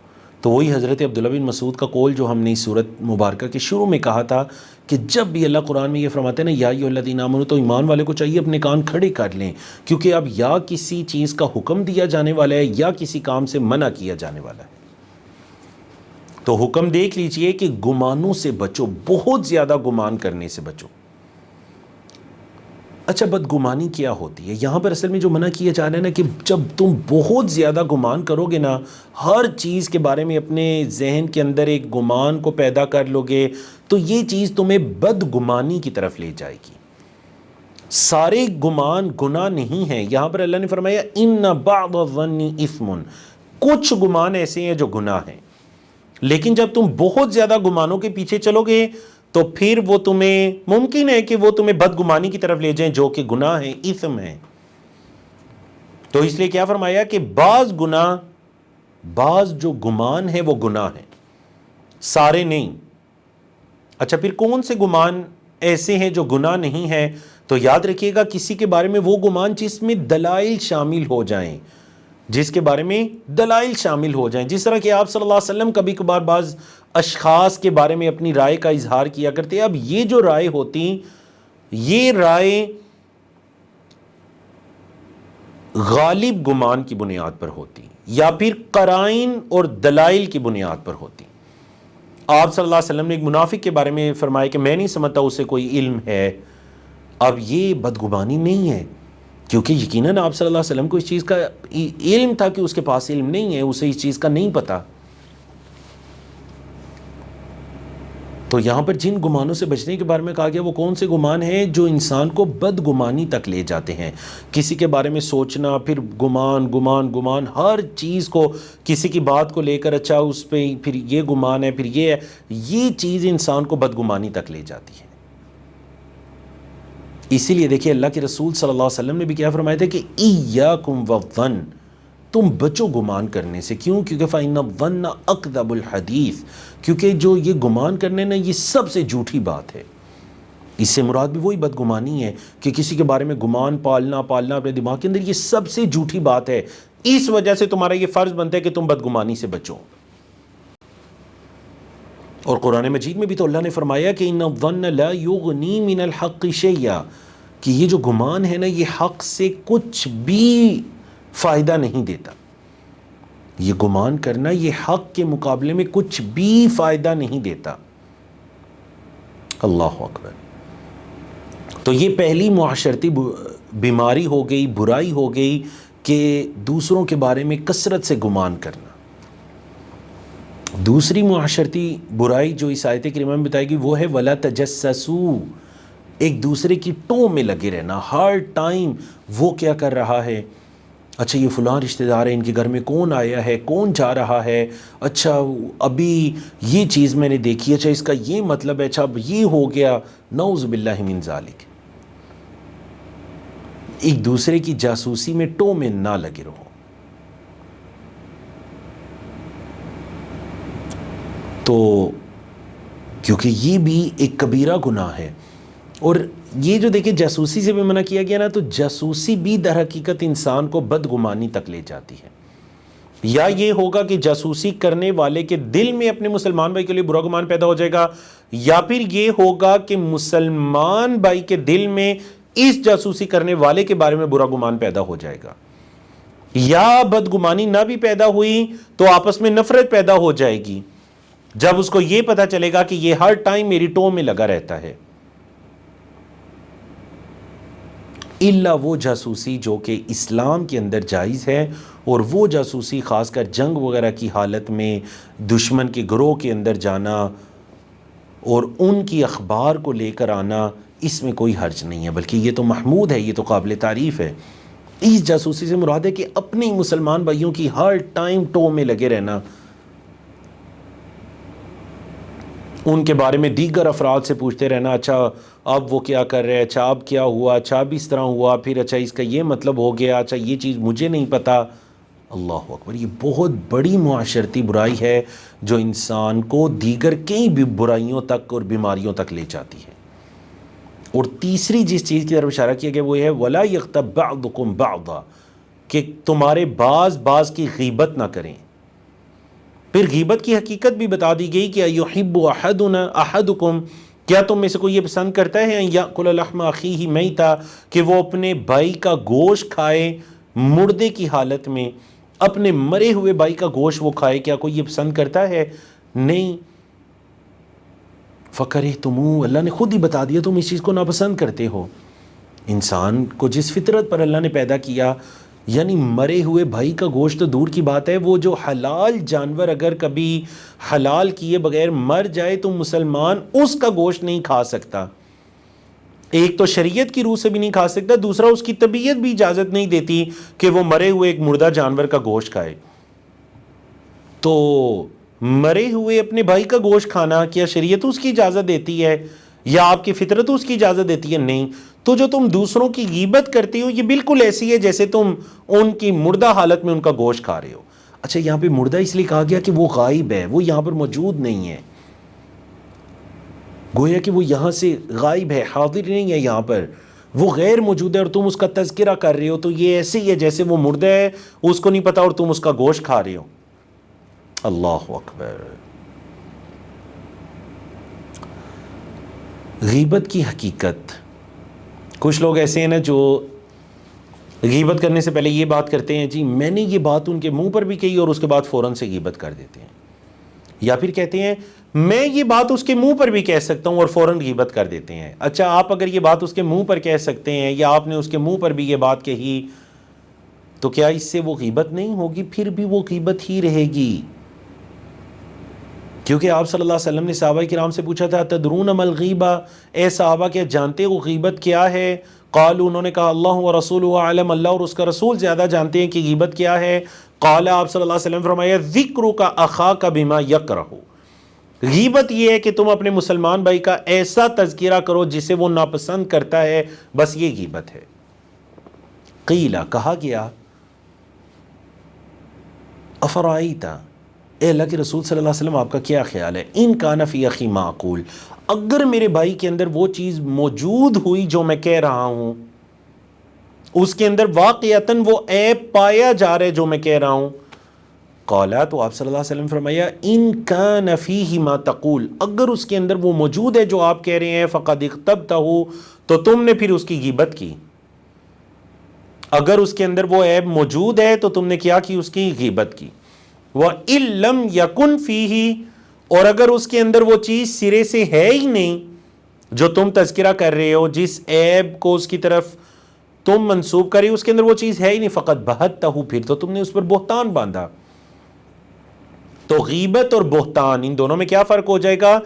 تو وہی حضرت عبداللہ بن مسعود کا قول جو ہم نے اس سورت مبارکہ کے شروع میں کہا تھا کہ جب بھی اللہ قرآن میں یہ فرماتے ہیں نا یا ایھا الذین آمنو، تو ایمان والے کو چاہیے اپنے کان کھڑے کر لیں، کیونکہ اب یا کسی چیز کا حکم دیا جانے والا ہے یا کسی کام سے منع کیا جانے والا ہے. تو حکم دیکھ لیجئے کہ گمانوں سے بچو، بہت زیادہ گمان کرنے سے بچو. اچھا بدگمانی کیا ہوتی ہے؟ یہاں پر اصل میں جو منع کیا جا رہا ہے نا کہ جب تم بہت زیادہ گمان کرو گے نا، ہر چیز کے بارے میں اپنے ذہن کے اندر ایک گمان کو پیدا کر لو گے، تو یہ چیز تمہیں بدگمانی کی طرف لے جائے گی۔ سارے گمان گناہ نہیں ہیں، یہاں پر اللہ نے فرمایا ان بعض الظن اثم، کچھ گمان ایسے ہیں جو گناہ ہیں، لیکن جب تم بہت زیادہ گمانوں کے پیچھے چلو گے تو پھر وہ تمہیں ممکن ہے کہ وہ تمہیں بدگمانی کی طرف لے جائیں جو کہ گناہ ہیں، اثم ہیں۔ تو اس لیے کیا فرمایا کہ بعض گناہ، بعض جو گمان ہے وہ گناہ ہیں، سارے نہیں۔ اچھا پھر کون سے گمان ایسے ہیں جو گناہ نہیں ہیں؟ تو یاد رکھیے گا کسی کے بارے میں وہ گمان جس میں دلائل شامل ہو جائیں، جس کے بارے میں دلائل شامل ہو جائیں، جس طرح کہ آپ صلی اللہ علیہ وسلم کبھی کبھار بعض اشخاص کے بارے میں اپنی رائے کا اظہار کیا کرتے۔ اب یہ جو رائے ہوتی، یہ رائے غالب گمان کی بنیاد پر ہوتی یا پھر قرائن اور دلائل کی بنیاد پر ہوتی۔ آپ صلی اللہ علیہ وسلم نے ایک منافق کے بارے میں فرمایا کہ میں نہیں سمجھتا اسے کوئی علم ہے۔ اب یہ بدگمانی نہیں ہے، کیونکہ یقیناً آپ صلی اللہ علیہ وسلم کو اس چیز کا علم تھا کہ اس کے پاس علم نہیں ہے، اسے اس چیز کا نہیں پتا۔ تو یہاں پر جن گمانوں سے بچنے کے بارے میں کہا گیا وہ کون سے گمان ہیں جو انسان کو بدگمانی تک لے جاتے ہیں۔ کسی کے بارے میں سوچنا، پھر گمان گمان گمان، ہر چیز کو کسی کی بات کو لے کر اچھا اس پہ پھر یہ گمان ہے، پھر یہ ہے، یہ چیز انسان کو بدگمانی تک لے جاتی ہے۔ اسی لیے دیکھیے اللہ کے رسول صلی اللہ علیہ وسلم نے بھی کیا فرمایا تھا کہ ایاکم والظن، تم بچو گمان کرنے سے۔ کیوں؟ کیونکہ فإن الظن اکذب الحدیث، کیونکہ جو یہ گمان کرنے نا یہ سب سے جھوٹی بات ہے۔ اس سے مراد بھی وہی بدگمانی ہے کہ کسی کے بارے میں گمان پالنا اپنے دماغ کے اندر، یہ سب سے جھوٹی بات ہے۔ اس وجہ سے تمہارا یہ فرض بنتا ہے کہ تم بدگمانی سے بچو۔ اور قرآن مجید میں بھی تو اللہ نے فرمایا کہ ان الظن لا یغنی من الحق شیئا، کہ یہ جو گمان ہے نا یہ حق سے کچھ بھی فائدہ نہیں دیتا۔ یہ گمان کرنا یہ حق کے مقابلے میں کچھ بھی فائدہ نہیں دیتا۔ اللہ اکبر۔ تو یہ پہلی معاشرتی بیماری ہو گئی، برائی ہو گئی کہ دوسروں کے بارے میں کثرت سے گمان کرنا۔ دوسری معاشرتی برائی جو اس آیت کریمہ میں بتائی گئی وہ ہے وَلَا تَجَسَّسُوا، ایک دوسرے کی ٹو میں لگے رہنا، ہر ٹائم وہ کیا کر رہا ہے، اچھا یہ فلاں رشتہ دار ہے، ان کے گھر میں کون آیا ہے، کون جا رہا ہے، اچھا ابھی یہ چیز میں نے دیکھی، اچھا اس کا یہ مطلب ہے، اچھا اب یہ ہو گیا، نعوذ باللہ من ذالک۔ ایک دوسرے کی جاسوسی میں ٹو میں نہ لگے رہو۔ تو کیونکہ یہ بھی ایک کبیرہ گناہ ہے، اور یہ جو دیکھیں جاسوسی سے بھی منع کیا گیا نا، تو جاسوسی بھی در حقیقت انسان کو بدگمانی تک لے جاتی ہے۔ یا یہ ہوگا کہ جاسوسی کرنے والے کے دل میں اپنے مسلمان بھائی کے لیے برا گمان پیدا ہو جائے گا، یا پھر یہ ہوگا کہ مسلمان بھائی کے دل میں اس جاسوسی کرنے والے کے بارے میں برا گمان پیدا ہو جائے گا، یا بدگمانی نہ بھی پیدا ہوئی تو آپس میں نفرت پیدا ہو جائے گی جب اس کو یہ پتا چلے گا کہ یہ ہر ٹائم میری ٹو میں لگا رہتا ہے۔ الا وہ جاسوسی جو کہ اسلام کے اندر جائز ہے، اور وہ جاسوسی خاص کر جنگ وغیرہ کی حالت میں دشمن کے گروہ کے اندر جانا اور ان کی اخبار کو لے کر آنا، اس میں کوئی حرج نہیں ہے، بلکہ یہ تو محمود ہے، یہ تو قابل تعریف ہے۔ اس جاسوسی سے مراد ہے کہ اپنے مسلمان بھائیوں کی ہر ٹائم ٹو میں لگے رہنا، ان کے بارے میں دیگر افراد سے پوچھتے رہنا، اچھا اب وہ کیا کر رہے ہیں، اچھا اب کیا ہوا، اچھا اب اس طرح ہوا، پھر اچھا اس کا یہ مطلب ہو گیا، اچھا یہ چیز مجھے نہیں پتا۔ اللہ اکبر، یہ بہت بڑی معاشرتی برائی ہے جو انسان کو دیگر کئی بھی برائیوں تک اور بیماریوں تک لے جاتی ہے۔ اور تیسری جس چیز کی طرف اشارہ کیا گیا وہ ہے وَلَا يَغْتَبْ بَعْضُكُمْ بَعْضًا، کہ تمہارے بعض کی غیبت نہ کریں۔ پھر غیبت کی حقیقت بھی بتا دی گئی کہ اَيُحِبُّ أَحَدُكُمْ، کیا تم میں سے کوئی یہ پسند کرتا ہے يَأْكُلَ لَحْمَ أَخِيهِ مَيْتًا، کہ وہ اپنے بھائی کا گوشت کھائے مردے کی حالت میں، اپنے مرے ہوئے بھائی کا گوشت وہ کھائے، کیا کوئی یہ پسند کرتا ہے؟ نہیں۔ فَكَرِهْتُمُوهُ، اللہ نے خود ہی بتا دیا تم اس چیز کو ناپسند کرتے ہو۔ انسان کو جس فطرت پر اللہ نے پیدا کیا، یعنی مرے ہوئے بھائی کا گوشت تو دور کی بات ہے، وہ جو حلال جانور اگر کبھی حلال کیے بغیر مر جائے تو مسلمان اس کا گوشت نہیں کھا سکتا۔ ایک تو شریعت کی روح سے بھی نہیں کھا سکتا، دوسرا اس کی طبیعت بھی اجازت نہیں دیتی کہ وہ مرے ہوئے ایک مردہ جانور کا گوشت کھائے۔ تو مرے ہوئے اپنے بھائی کا گوشت کھانا کیا شریعت اس کی اجازت دیتی ہے یا آپ کی فطرت اس کی اجازت دیتی ہے؟ نہیں۔ تو جو تم دوسروں کی غیبت کرتے ہو یہ بالکل ایسی ہے جیسے تم ان کی مردہ حالت میں ان کا گوشت کھا رہے ہو۔ اچھا، یہاں پہ مردہ اس لیے کہا گیا کہ وہ غائب ہے، وہ یہاں پر موجود نہیں ہے، گویا کہ وہ یہاں سے غائب ہے، حاضر نہیں ہے یہاں پر، وہ غیر موجود ہے اور تم اس کا تذکرہ کر رہے ہو، تو یہ ایسے ہی ہے جیسے وہ مردہ ہے، اس کو نہیں پتا اور تم اس کا گوشت کھا رہے ہو۔ اللہ اکبر۔ غیبت کی حقیقت، کچھ لوگ ایسے ہیں نا جو غیبت کرنے سے پہلے یہ بات کرتے ہیں جی میں نے یہ بات ان کے منہ پر بھی کہی، اور اس کے بعد فوراً سے غیبت کر دیتے ہیں، یا پھر کہتے ہیں میں یہ بات اس کے منہ پر بھی کہہ سکتا ہوں اور فوراً غیبت کر دیتے ہیں۔ اچھا، آپ اگر یہ بات اس کے منہ پر کہہ سکتے ہیں یا آپ نے اس کے منہ پر بھی یہ بات کہی تو کیا اس سے وہ غیبت نہیں ہوگی؟ پھر بھی وہ غیبت ہی رہے گی، کیونکہ آپ صلی اللہ علیہ وسلم نے صحابہ کرام سے پوچھا تھا تدرون ما الغیبہ، اے صحابہ کیا جانتے ہو غیبت کیا ہے؟ قالوا، انہوں نے کہا اللہ و رسولہ اعلم، اللہ اور اس کا رسول زیادہ جانتے ہیں کہ غیبت کیا ہے۔ قال، آپ صلی اللہ علیہ وسلم فرمایا ذکرک اخاک بما یکرہ، غیبت یہ ہے کہ تم اپنے مسلمان بھائی کا ایسا تذکرہ کرو جسے وہ ناپسند کرتا ہے، بس یہ غیبت ہے۔ قیل، کہا گیا افرائیت، اے اللہ کے رسول صلی اللہ علیہ وسلم آپ کا کیا خیال ہے، ان کان فی اخی ما اقول، اگر میرے بھائی کے اندر وہ چیز موجود ہوئی جو میں کہہ رہا ہوں، اس کے اندر واقعتاً وہ عیب پایا جا رہا ہے جو میں کہہ رہا ہوں، قالا، تو آپ صلی اللہ علیہ وسلم فرمایا ان کان فیہ ما تقول، اگر اس کے اندر وہ موجود ہے جو آپ کہہ رہے ہیں، فقد اغتبتہ، تو تم نے پھر اس کی غیبت کی۔ اگر اس کے اندر وہ عیب موجود ہے تو تم نے کیا کی؟ اس کی غیبت کی۔ وَإِن لَمْ يَكُنْ فِيهِ، اور اگر اس کے اندر وہ چیز سرے سے ہے ہی نہیں جو تم تذکرہ کر رہے ہو، جس عیب کو اس کی طرف تم منسوب کر رہے ہو اس کے اندر وہ چیز ہے ہی نہیں، فقط بہتہ، پھر تو تم نے اس پر بہتان باندھا۔ تو غیبت اور بہتان، ان دونوں میں کیا فرق ہو جائے گا؟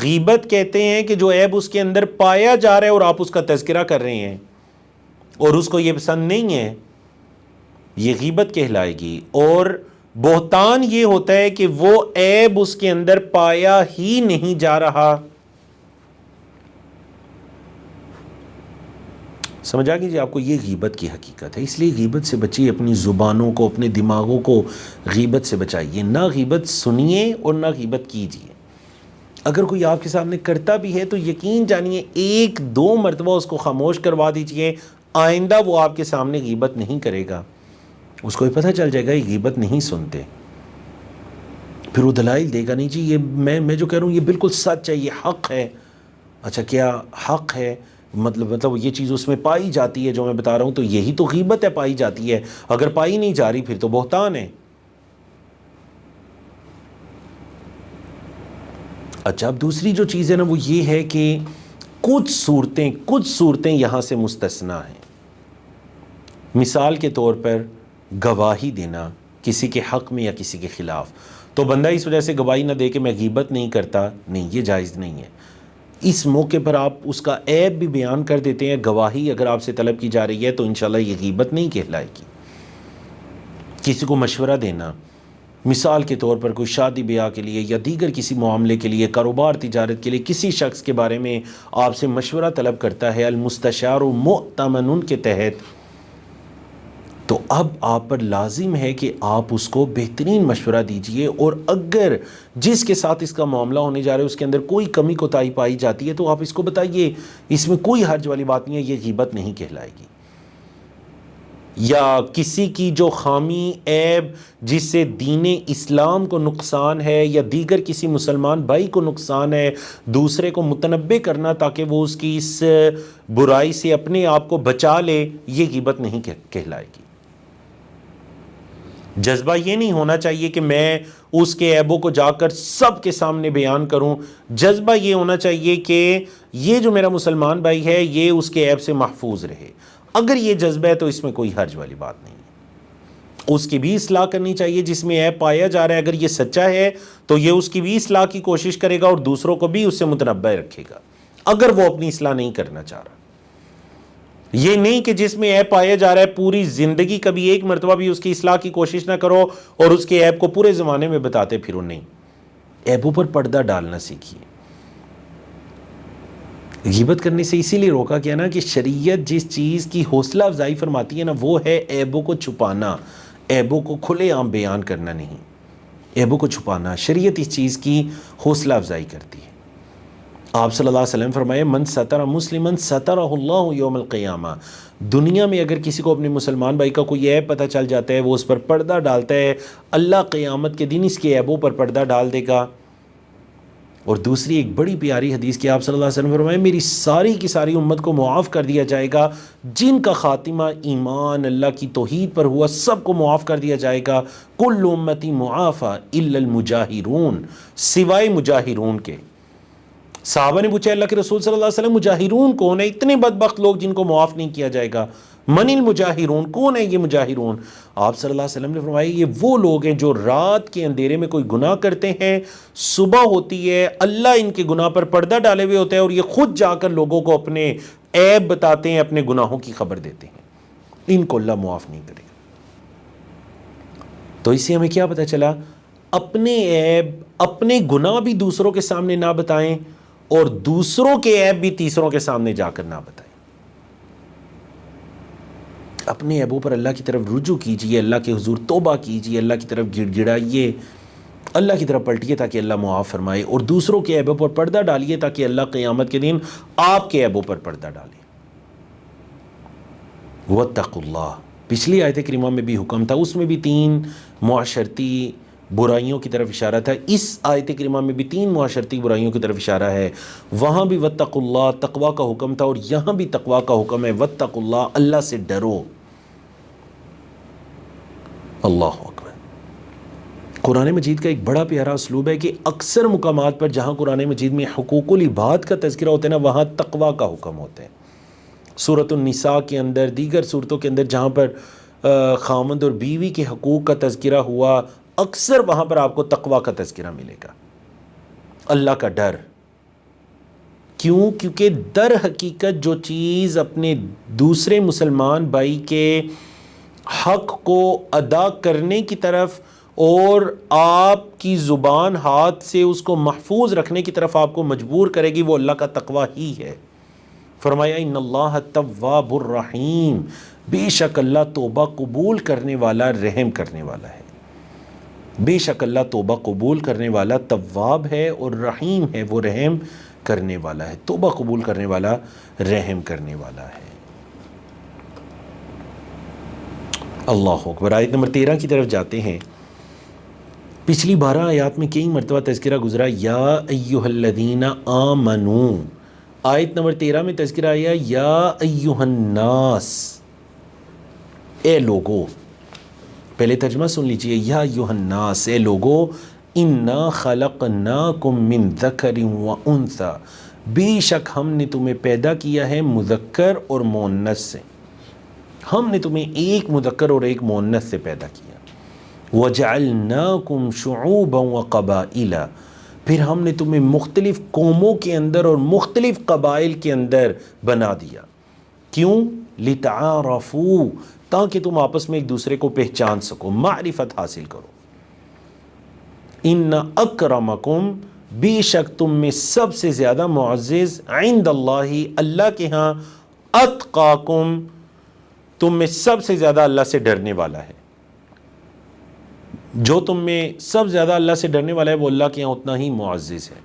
غیبت کہتے ہیں کہ جو عیب اس کے اندر پایا جا رہا ہے اور آپ اس کا تذکرہ کر رہے ہیں اور اس کو یہ پسند نہیں ہے، یہ غیبت کہلائے گی۔ اور بہتان یہ ہوتا ہے کہ وہ عیب اس کے اندر پایا ہی نہیں جا رہا۔ سمجھ آ گئی جی آپ کو؟ یہ غیبت کی حقیقت ہے۔ اس لیے غیبت سے بچیے، اپنی زبانوں کو، اپنے دماغوں کو غیبت سے بچائیے، نہ غیبت سنیے اور نہ غیبت کیجیے۔ اگر کوئی آپ کے سامنے کرتا بھی ہے تو یقین جانیے ایک دو مرتبہ اس کو خاموش کروا دیجیے، آئندہ وہ آپ کے سامنے غیبت نہیں کرے گا، اس کو پتہ چل جائے گا یہ غیبت نہیں سنتے، پھر وہ دلائل دے گا، نہیں جی یہ میں جو کہہ رہا ہوں یہ بالکل سچ ہے، یہ حق ہے۔ اچھا، کیا حق ہے؟ مطلب یہ چیز اس میں پائی جاتی ہے جو میں بتا رہا ہوں، تو یہی تو غیبت ہے، پائی جاتی ہے۔ اگر پائی نہیں جا رہی پھر تو بہتان ہے۔ اچھا، اب دوسری جو چیز ہے نا وہ یہ ہے کہ کچھ صورتیں یہاں سے مستثنا ہیں۔ مثال کے طور پر گواہی دینا کسی کے حق میں یا کسی کے خلاف، تو بندہ اس وجہ سے گواہی نہ دے کہ میں غیبت نہیں کرتا، نہیں، یہ جائز نہیں ہے۔ اس موقع پر آپ اس کا عیب بھی بیان کر دیتے ہیں، گواہی اگر آپ سے طلب کی جا رہی ہے تو انشاءاللہ یہ غیبت نہیں کہلائے گی۔ کسی کو مشورہ دینا، مثال کے طور پر کوئی شادی بیاہ کے لیے یا دیگر کسی معاملے کے لیے، کاروبار تجارت کے لیے کسی شخص کے بارے میں آپ سے مشورہ طلب کرتا ہے، المستشار مؤتمن کے تحت، تو اب آپ پر لازم ہے کہ آپ اس کو بہترین مشورہ دیجئے، اور اگر جس کے ساتھ اس کا معاملہ ہونے جا رہا ہے اس کے اندر کوئی کمی کوتاہی پائی جاتی ہے تو آپ اس کو بتائیے، اس میں کوئی حرج والی بات نہیں ہے، یہ غیبت نہیں کہلائے گی۔ یا کسی کی جو خامی، عیب جس سے دین اسلام کو نقصان ہے یا دیگر کسی مسلمان بھائی کو نقصان ہے، دوسرے کو متنبع کرنا تاکہ وہ اس کی اس برائی سے اپنے آپ کو بچا لے، یہ غیبت نہیں کہلائے گی۔ جذبہ یہ نہیں ہونا چاہیے کہ میں اس کے عیبوں کو جا کر سب کے سامنے بیان کروں. جذبہ یہ ہونا چاہیے کہ یہ جو میرا مسلمان بھائی ہے یہ اس کے عیب سے محفوظ رہے. اگر یہ جذبہ ہے تو اس میں کوئی حرج والی بات نہیں ہے. اس کی بھی اصلاح کرنی چاہیے. جس میں عیب پایا جا رہا ہے اگر یہ سچا ہے تو یہ اس کی بھی اصلاح کی کوشش کرے گا اور دوسروں کو بھی اس سے متنبع رکھے گا اگر وہ اپنی اصلاح نہیں کرنا چاہ رہا. یہ نہیں کہ جس میں عیب پایا جا رہا ہے پوری زندگی کبھی ایک مرتبہ بھی اس کی اصلاح کی کوشش نہ کرو اور اس کے عیب کو پورے زمانے میں بتاتے پھرو. نہیں، عیبوں پر پردہ ڈالنا سیکھیے. غیبت کرنے سے اسی لیے روکا گیا نا کہ شریعت جس چیز کی حوصلہ افزائی فرماتی ہے نا وہ ہے عیبوں کو چھپانا. عیبوں کو کھلے عام بیان کرنا نہیں، عیبوں کو چھپانا. شریعت اس چیز کی حوصلہ افزائی کرتی ہے. آپ صلی اللہ علیہ وسلم فرمائے من ستر مسلمن سترہ اللہ یوم القیامہ. دنیا میں اگر کسی کو اپنے مسلمان بھائی کا کوئی عیب پتہ چل جاتا ہے وہ اس پر پردہ ڈالتا ہے اللہ قیامت کے دن اس کے عیبوں پر پردہ ڈال دے گا. اور دوسری ایک بڑی پیاری حدیث کہ آپ صلی اللہ علیہ وسلم فرمائے میری ساری کی ساری امت کو معاف کر دیا جائے گا. جن کا خاتمہ ایمان اللہ کی توحید پر ہوا سب کو معاف کر دیا جائے گا. کل امتی معافی الا المجاہرون، سوائے مجاہرون کے. صحابہ نے پوچھا اللہ کے رسول صلی اللہ علیہ وسلم مجاہرون کون ہے؟ اتنے بدبخت لوگ جن کو معاف نہیں کیا جائے گا. من المجاہرون، کون ہے یہ مجاہرون؟ آپ صلی اللہ علیہ وسلم نے فرمایا یہ وہ لوگ ہیں جو رات کے اندھیرے میں کوئی گناہ کرتے ہیں، صبح ہوتی ہے اللہ ان کے گناہ پر پردہ ڈالے ہوئے ہوتا ہے اور یہ خود جا کر لوگوں کو اپنے عیب بتاتے ہیں، اپنے گناہوں کی خبر دیتے ہیں. ان کو اللہ معاف نہیں کرے گا. تو اس سے ہمیں کیا پتہ چلا؟ اپنے عیب اپنے گناہ بھی دوسروں کے سامنے نہ بتائیں اور دوسروں کے عیب بھی تیسروں کے سامنے جا کر نہ بتائیں. اپنے عیبوں پر اللہ کی طرف رجوع کیجئے، اللہ کے حضور توبہ کیجئے، اللہ کی طرف گڑ گڑائیے، اللہ کی طرف پلٹیے تاکہ اللہ معاف فرمائے. اور دوسروں کے عیبوں پر پردہ ڈالیے تاکہ اللہ قیامت کے دن آپ کے عیبوں پر پردہ ڈالے. واتقوا اللہ، پچھلی آیت کریمہ میں بھی حکم تھا، اس میں بھی 3 معاشرتی برائیوں کی طرف اشارہ تھا. اس آیت کریمہ میں بھی 3 معاشرتی برائیوں کی طرف اشارہ ہے. وہاں بھی واتقوا اللہ تقوی کا حکم تھا اور یہاں بھی تقوی کا حکم ہے. واتقوا اللہ، اللہ سے ڈرو. اللہ اکبر. قرآن مجید کا ایک بڑا پیارا اسلوب ہے کہ اکثر مقامات پر جہاں قرآن مجید میں حقوق العباد کا تذکرہ ہوتا ہے نا وہاں تقوی کا حکم ہوتا ہے. سورۃ النساء کے اندر، دیگر صورتوں کے اندر جہاں پر خامند اور بیوی کے حقوق کا تذکرہ ہوا اکثر وہاں پر آپ کو تقوی کا تذکرہ ملے گا، اللہ کا ڈر. کیوں؟ کیونکہ در حقیقت جو چیز اپنے دوسرے مسلمان بھائی کے حق کو ادا کرنے کی طرف اور آپ کی زبان ہاتھ سے اس کو محفوظ رکھنے کی طرف آپ کو مجبور کرے گی وہ اللہ کا تقوی ہی ہے. فرمایا ان اللہ تواب الرحیم، بے شک اللہ توبہ قبول کرنے والا رحم کرنے والا ہے. بے شک اللہ توبہ قبول کرنے والا تواب ہے اور رحیم ہے، وہ رحم کرنے والا ہے. توبہ قبول کرنے والا رحم کرنے والا ہے. اللہ اکبر. آیت نمبر 13 کی طرف جاتے ہیں. پچھلی 12 آیات میں کئی مرتبہ تذکرہ گزرا یا ایہا الذین آمنو. آیت نمبر 13 میں تذکرہ آیا یا ایہا الناس، اے لوگو. پہلے ترجمہ سن لیجئے، یا ایہا الناس، اے لوگو، انا خلقناکم من ذکر و انثی، بے شک ہم نے تمہیں پیدا کیا ہے مذکر اور مؤنث سے. ہم نے تمہیں ایک مذکر اور ایک مؤنث سے پیدا کیا. وَجَعَلْنَاكُمْ شُعُوبًا وَقَبَائِلًا، پھر ہم نے تمہیں مختلف قوموں کے اندر اور مختلف قبائل کے اندر بنا دیا. کیوں؟ لِتَعَارَفُوا، تاکہ تم آپس میں ایک دوسرے کو پہچان سکو، معرفت حاصل کرو. اِنَّ أَكْرَمَكُمْ، بے شک تم میں سب سے زیادہ معزز، عند اللہ، اللہ کے ہاں، اتقاکم، تم میں سب سے زیادہ اللہ سے ڈرنے والا ہے. جو تم میں سب زیادہ اللہ سے ڈرنے والا ہے وہ اللہ کے یہاں اتنا ہی معزز ہے.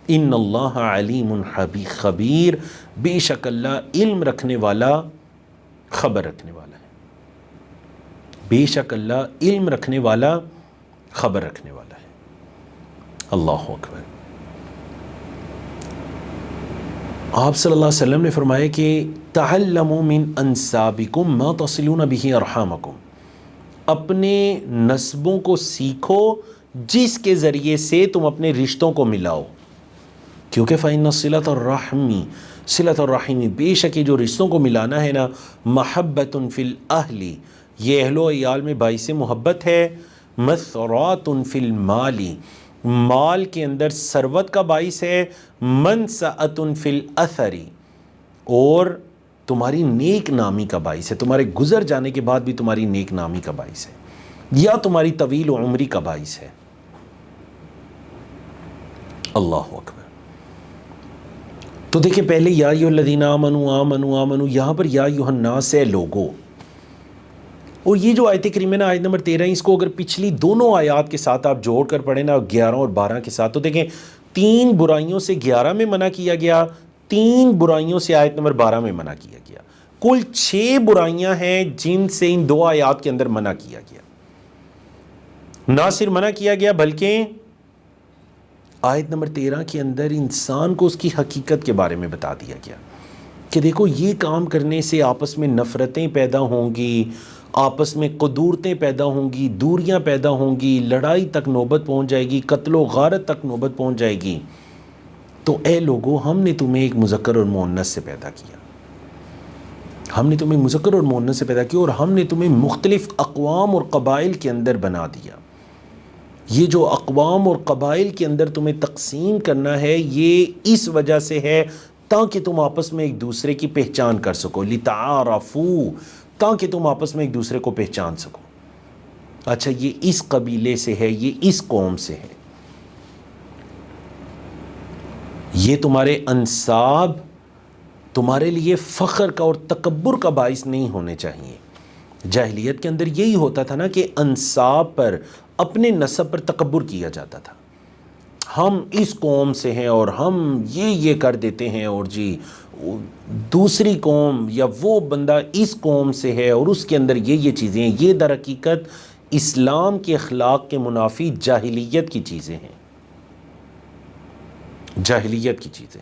ان اللہ علیم خبیر، بے شک اللہ علم رکھنے والا، خبر رکھنے والا ہے. بے شک اللہ علم رکھنے والا، خبر رکھنے والا ہے. اللہ اکبر. آپ صلی اللہ علیہ وسلم نے فرمایا کہ تعلموا من انسابکم ما تصلون به ارحامکم، اپنے نسبوں کو سیکھو جس کے ذریعے سے تم اپنے رشتوں کو ملاؤ، کیونکہ فَإِنَّ صِلَةَ الرَّحْمِ، صلۃ الرحمی، بے شک یہ جو رشتوں کو ملانا ہے نا، محبت فی الاہل، یہ اہل و عیال میں باعث محبت ہے، مثرات فی المال، مال کے اندر ثروت کا باعث ہے، منسعۃ فی الاثر، اور تمہاری نیک نامی کا باعث ہے، تمہارے گزر جانے کے بعد بھی تمہاری نیک نامی کا باعث ہے، یا تمہاری طویل عمری کا باعث ہے۔ اللہ اکبر۔ تو دیکھیں پہلے یا ایھا الذین آمنوا آمنوا آمنوا، یہاں پر یا ایھا الناس ہے لوگوں، اور یہ جو آیت کریمہ نا، آیت نمبر 13، اس کو اگر پچھلی دونوں آیات کے ساتھ آپ جوڑ کر پڑھیں نا، 11 اور 12 کے ساتھ، تو دیکھیں 3 برائیوں سے 11 میں منع کیا گیا، 3 برائیوں سے آیت نمبر 12 میں منع کیا گیا، کل 6 برائیاں ہیں جن سے ان 2 آیات کے اندر منع کیا گیا۔ نہ صرف منع کیا گیا بلکہ آیت نمبر 13 کے اندر انسان کو اس کی حقیقت کے بارے میں بتا دیا گیا کہ دیکھو یہ کام کرنے سے آپس میں نفرتیں پیدا ہوں گی، آپس میں قدورتیں پیدا ہوں گی، دوریاں پیدا ہوں گی، لڑائی تک نوبت پہنچ جائے گی، قتل و غارت تک نوبت پہنچ جائے گی۔ تو اے لوگو، ہم نے تمہیں ایک مذکر اور مؤنث سے پیدا کیا، ہم نے تمہیں مذکر اور مؤنث سے پیدا کیا، اور ہم نے تمہیں مختلف اقوام اور قبائل کے اندر بنا دیا۔ یہ جو اقوام اور قبائل کے اندر تمہیں تقسیم کرنا ہے، یہ اس وجہ سے ہے تاکہ تم آپس میں ایک دوسرے کی پہچان کر سکو، لِتَعَارَفُوا، تاکہ تم آپس میں ایک دوسرے کو پہچان سکو۔ اچھا، یہ اس قبیلے سے ہے، یہ اس قوم سے ہے، یہ تمہارے انساب تمہارے لیے فخر کا اور تکبر کا باعث نہیں ہونے چاہیے۔ جاہلیت کے اندر یہی ہوتا تھا نا کہ انساب پر، اپنے نسب پر تکبر کیا جاتا تھا، ہم اس قوم سے ہیں اور ہم یہ کر دیتے ہیں، اور جی دوسری قوم یا وہ بندہ اس قوم سے ہے اور اس کے اندر یہ چیزیں ہیں۔ یہ در حقیقت اسلام کے اخلاق کے منافی جاہلیت کی چیزیں ہیں، جاہلیت کی چیزیں۔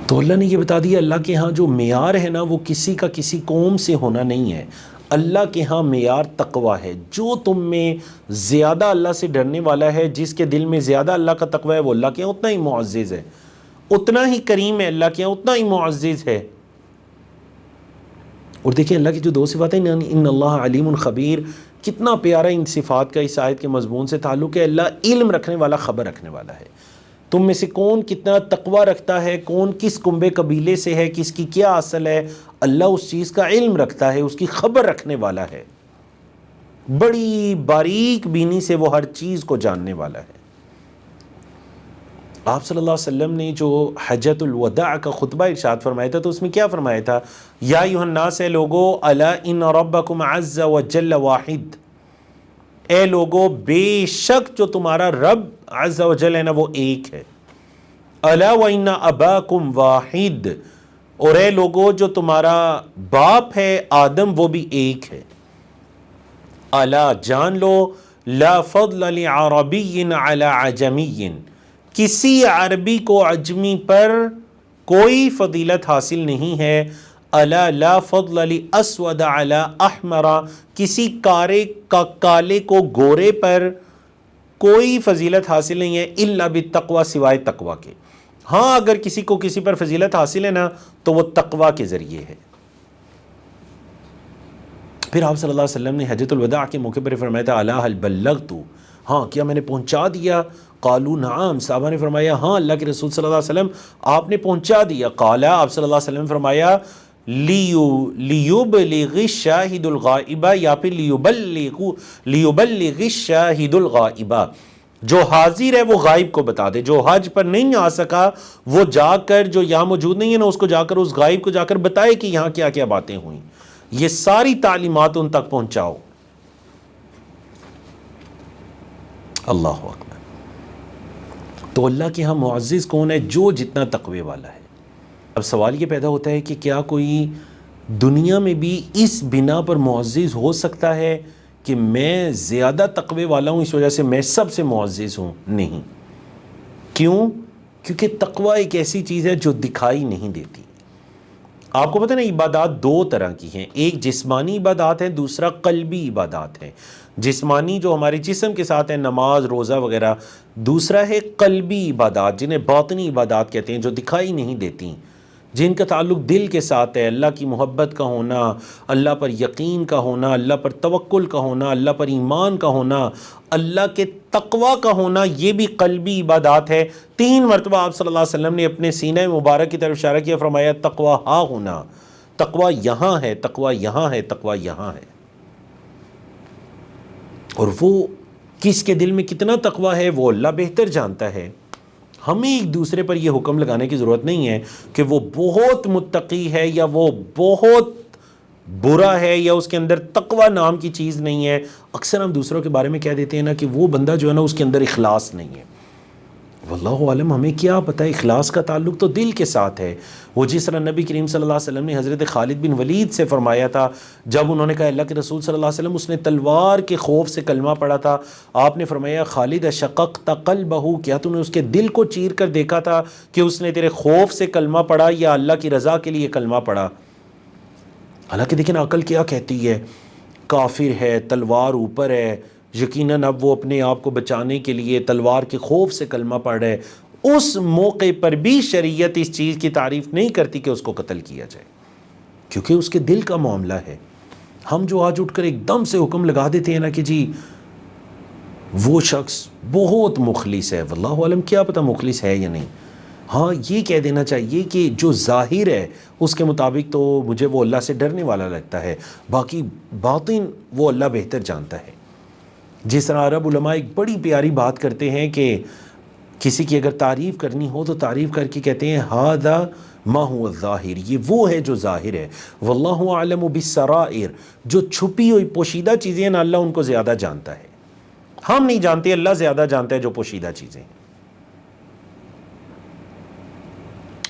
تو اللہ نے یہ بتا دیا، اللہ کے ہاں جو معیار ہے نا، وہ کسی کا کسی قوم سے ہونا نہیں ہے، اللہ کے ہاں معیار تقوی ہے۔ جو تم میں زیادہ اللہ سے ڈرنے والا ہے، جس کے دل میں زیادہ اللہ کا تقوی ہے، وہ اللہ کے ہاں اتنا ہی معزز ہے، اتنا ہی کریم ہے، اللہ کے ہاں اتنا ہی معزز ہے۔ اور دیکھیں اللہ کی جو 2 صفات ہیں، ان اللہ علیم خبیر، کتنا پیارا ان صفات کا اس آیت کے مضمون سے تعلق ہے۔ اللہ علم رکھنے والا، خبر رکھنے والا ہے۔ تم میں سے کون کتنا تقوی رکھتا ہے، کون کس کنبے قبیلے سے ہے، کس کی کیا اصل ہے، اللہ اس چیز کا علم رکھتا ہے، اس کی خبر رکھنے والا ہے، بڑی باریک بینی سے وہ ہر چیز کو جاننے والا ہے۔ آپ صلی اللہ علیہ وسلم نے جو حجۃ الوداع کا خطبہ ارشاد فرمایا تھا، تو اس میں کیا فرمایا تھا؟ یا ایھا الناس، اے لوگو، الا ان ربکم عز وجل واحد، اے لوگو، بے شک جو تمہارا رب عز وجل ہے نا، وہ ایک ہے۔ الا وان اباکم واحد، اور اے لوگو، جو تمہارا باپ ہے آدم، وہ بھی ایک ہے۔ الا، جان لو، لا فضل لعربی علی عجمی، کسی عربی کو عجمی پر کوئی فضیلت حاصل نہیں ہے۔ الا لا فضل لاسود علی احمر، کسی کالے کو گورے پر کوئی فضیلت حاصل نہیں ہے، الا بالتقوی، سوائے تقوی کے۔ ہاں اگر کسی کو کسی پر فضیلت حاصل ہے نا، تو وہ تقوی کے ذریعے ہے۔ پھر آپ صلی اللہ علیہ وسلم نے حجۃ الوداع کے موقع پر فرمایا تھا، الا هل بلغت، ہاں کیا میں نے پہنچا دیا؟ قالوا نعم، صحابہ نے فرمایا ہاں اللہ کے رسول صلی اللہ علیہ وسلم آپ نے پہنچا دیا۔ قال، آپ صلی اللہ علیہ وسلم نے فرمایا، لیبلغ الشاہد الغائب، یا پھر لیبلغ الشاہد الغائب، جو حاضر ہے وہ غائب کو بتا دے، جو حج پر نہیں آ سکا وہ جا کر، جو یہاں موجود نہیں ہے نا، اس کو جا کر، اس غائب کو جا کر بتائے کہ یہاں کیا کیا باتیں ہوئیں۔ یہ ساری تعلیمات ان تک پہنچاؤ۔ اللہ اکبر۔ تو اللہ کے ہاں معزز کون ہے؟ جو جتنا تقوی والا ہے۔ اب سوال یہ پیدا ہوتا ہے کہ کیا کوئی دنیا میں بھی اس بنا پر معزز ہو سکتا ہے کہ میں زیادہ تقوی والا ہوں، اس وجہ سے میں سب سے معزز ہوں؟ نہیں۔ کیوں؟ کیونکہ تقوی ایک ایسی چیز ہے جو دکھائی نہیں دیتی۔ آپ کو پتہ نا عبادات دو طرح کی ہیں، ایک جسمانی عبادات ہیں، دوسرا قلبی عبادات ہیں۔ جسمانی جو ہمارے جسم کے ساتھ ہیں، نماز روزہ وغیرہ، دوسرا ہے قلبی عبادات جنہیں باطنی عبادات کہتے ہیں، جو دکھائی نہیں دیتی، جن کا تعلق دل کے ساتھ ہے، اللہ کی محبت کا ہونا، اللہ پر یقین کا ہونا، اللہ پر توکل کا ہونا، اللہ پر ایمان کا ہونا، اللہ کے تقوی کا ہونا، یہ بھی قلبی عبادات ہے۔ 3 مرتبہ آپ صلی اللہ علیہ وسلم نے اپنے سینہ مبارک کی طرف اشارہ کیا، فرمایا تقوی ہاں ہونا، تقوی یہاں ہے، تقوی یہاں ہے، تقوی یہاں ہے۔ اور وہ کس کے دل میں کتنا تقوی ہے وہ اللہ بہتر جانتا ہے۔ ہمیں ایک دوسرے پر یہ حکم لگانے کی ضرورت نہیں ہے کہ وہ بہت متقی ہے یا وہ بہت برا ہے یا اس کے اندر تقوی نام کی چیز نہیں ہے۔ اکثر ہم دوسروں کے بارے میں کہہ دیتے ہیں نا کہ وہ بندہ جو ہے نا اس کے اندر اخلاص نہیں ہے۔ واللہ عالم، ہمیں کیا پتہ، اخلاص کا تعلق تو دل کے ساتھ ہے۔ وہ جس طرح نبی کریم صلی اللہ علیہ وسلم نے حضرت خالد بن ولید سے فرمایا تھا، جب انہوں نے کہا اللہ کے رسول صلی اللہ علیہ وسلم اس نے تلوار کے خوف سے کلمہ پڑھا تھا، آپ نے فرمایا خالد اشققت قلبہ، کیا تم نے اس کے دل کو چیر کر دیکھا تھا کہ اس نے تیرے خوف سے کلمہ پڑھا یا اللہ کی رضا کے لیے کلمہ پڑھا؟ حالانکہ دیکھیں عقل کیا کہتی ہے، کافر ہے، تلوار اوپر ہے، یقیناً اب وہ اپنے آپ کو بچانے کے لیے تلوار کے خوف سے کلمہ پڑھ رہے، اس موقع پر بھی شریعت اس چیز کی تعریف نہیں کرتی کہ اس کو قتل کیا جائے، کیونکہ اس کے دل کا معاملہ ہے۔ ہم جو آج اٹھ کر ایک دم سے حکم لگا دیتے ہیں نا کہ جی وہ شخص بہت مخلص ہے، واللہ عالم کیا پتہ مخلص ہے یا نہیں۔ ہاں یہ کہہ دینا چاہیے کہ جو ظاہر ہے اس کے مطابق تو مجھے وہ اللہ سے ڈرنے والا لگتا ہے، باقی باطن وہ اللہ بہتر جانتا ہے۔ جس طرح عرب علماء ایک بڑی پیاری بات کرتے ہیں کہ کسی کی اگر تعریف کرنی ہو تو تعریف کر کے کہتے ہیں ھذا ما هو الظاہر، یہ وہ ہے جو ظاہر ہے، واللہ اعلم بالسرائر، جو چھپی ہوئی پوشیدہ چیزیں ہیں نا اللہ ان کو زیادہ جانتا ہے، ہم نہیں جانتے، اللہ زیادہ جانتا ہے جو پوشیدہ چیزیں ہیں۔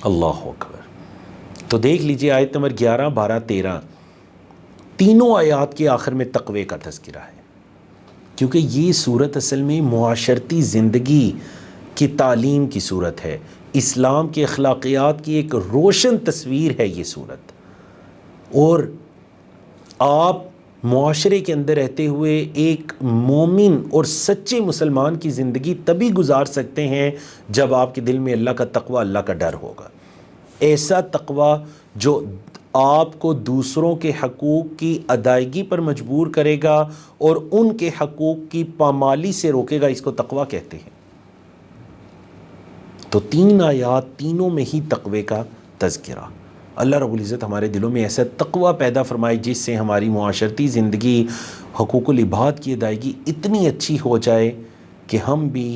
اللہ اکبر۔ تو دیکھ لیجئے آیت نمبر 11، 12، 13 تینوں آیات کے آخر میں تقوی کا تذکرہ ہے، کیونکہ یہ صورت اصل میں معاشرتی زندگی کی تعلیم کی صورت ہے، اسلام کے اخلاقیات کی ایک روشن تصویر ہے یہ صورت۔ اور آپ معاشرے کے اندر رہتے ہوئے ایک مومن اور سچے مسلمان کی زندگی تبھی گزار سکتے ہیں جب آپ کے دل میں اللہ کا تقوی، اللہ کا ڈر ہوگا، ایسا تقوی جو آپ کو دوسروں کے حقوق کی ادائیگی پر مجبور کرے گا اور ان کے حقوق کی پامالی سے روکے گا، اس کو تقوی کہتے ہیں۔ تو 3 آیات، تینوں میں ہی تقوی کا تذکرہ۔ اللہ رب العزت ہمارے دلوں میں ایسا تقوی پیدا فرمائے جس سے ہماری معاشرتی زندگی، حقوق العباد کی ادائیگی اتنی اچھی ہو جائے کہ ہم بھی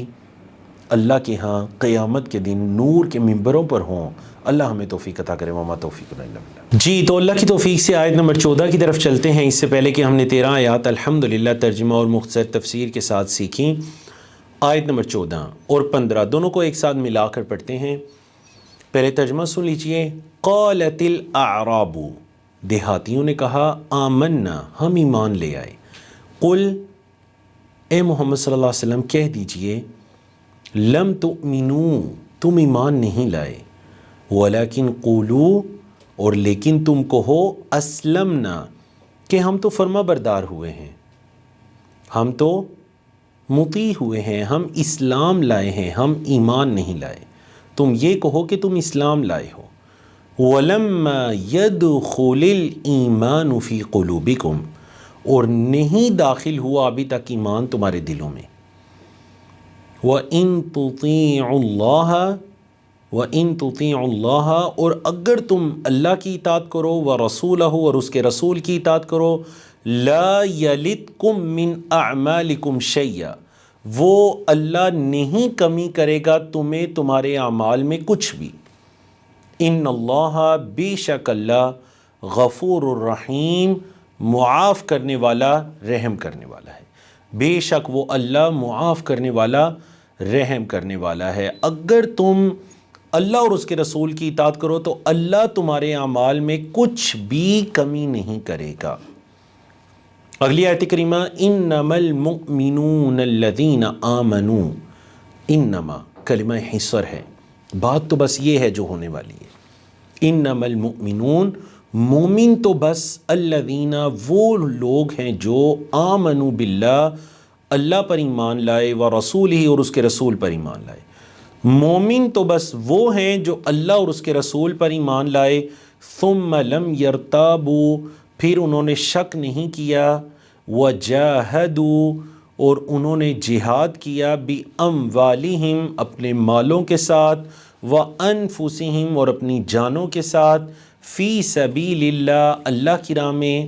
اللہ کے ہاں قیامت کے دن نور کے ممبروں پر ہوں۔ اللہ ہمیں توفیق عطا کرے، وما توفیق الا باللہ۔ جی تو اللہ کی توفیق سے آیت نمبر 14 کی طرف چلتے ہیں۔ اس سے پہلے کہ ہم نے 13 آیات الحمدللہ ترجمہ اور مختصر تفسیر کے ساتھ سیکھیں، آیت نمبر 14 اور 15 دونوں کو ایک ساتھ ملا کر پڑھتے ہیں۔ پہلے ترجمہ سن لیجئے۔ قالت الاعراب، دیہاتیوں نے کہا، آمنا، ہم ایمان لے آئے۔ قل، اے محمد صلی اللہ علیہ وسلم کہہ دیجئے، لم تؤمنوا، تم ایمان نہیں لائے، ولیکن قولوا، اور لیکن تم کہو، اسلمنا، کہ ہم تو فرما بردار ہوئے ہیں، ہم تو مطیع ہوئے ہیں، ہم اسلام لائے ہیں، ہم ایمان نہیں لائے۔ تم یہ کہو کہ تم اسلام لائے ہو۔ وَلَمَّا يَدْخُلِ الْإِيمَانُ فِي قُلُوبِكُمْ، اور نہیں داخل ہوا ابھی تک ایمان تمہارے دلوں میں۔ وَإِن تُطِيعُوا اللَّهَ، وَإِن تُطِيعُوا اللَّهَ، اور اگر تم اللہ کی اطاعت کرو، وَرَسُولَهُ، اور اس کے رسول کی اطاعت کرو، لَا يَلِتْكُم مِّنْ أَعْمَالِكُمْ شَيْئًا، وہ اللہ نہیں کمی کرے گا تمہیں تمہارے اعمال میں کچھ بھی۔ ان اللہ، بے شک اللہ، غفور الرحیم، معاف کرنے والا، رحم کرنے والا ہے۔ بے شک وہ اللہ معاف کرنے والا، رحم کرنے والا ہے۔ اگر تم اللہ اور اس کے رسول کی اطاعت کرو تو اللہ تمہارے اعمال میں کچھ بھی کمی نہیں کرے گا۔ اگلی آیت کریمہ، انما المؤمنون الذین آمنوا، انما کلمہ حصر ہے، بات تو بس یہ ہے جو ہونے والی ہے۔ انما المؤمنون، مومن تو بس الذین، وہ لوگ ہیں جو آمنوا باللہ، اللہ پر ایمان لائے، ورسولہ، اور اس کے رسول پر ایمان لائے۔ مومن تو بس وہ ہیں جو اللہ اور اس کے رسول پر ایمان لائے، ثم لم یرتابوا، پھر انہوں نے شک نہیں کیا، وجاہدوا، اور انہوں نے جہاد کیا، باموالہم، اپنے مالوں کے ساتھ، وانفسہم، اور اپنی جانوں کے ساتھ، فی سبیل اللہ، اللہ کی راہ میں۔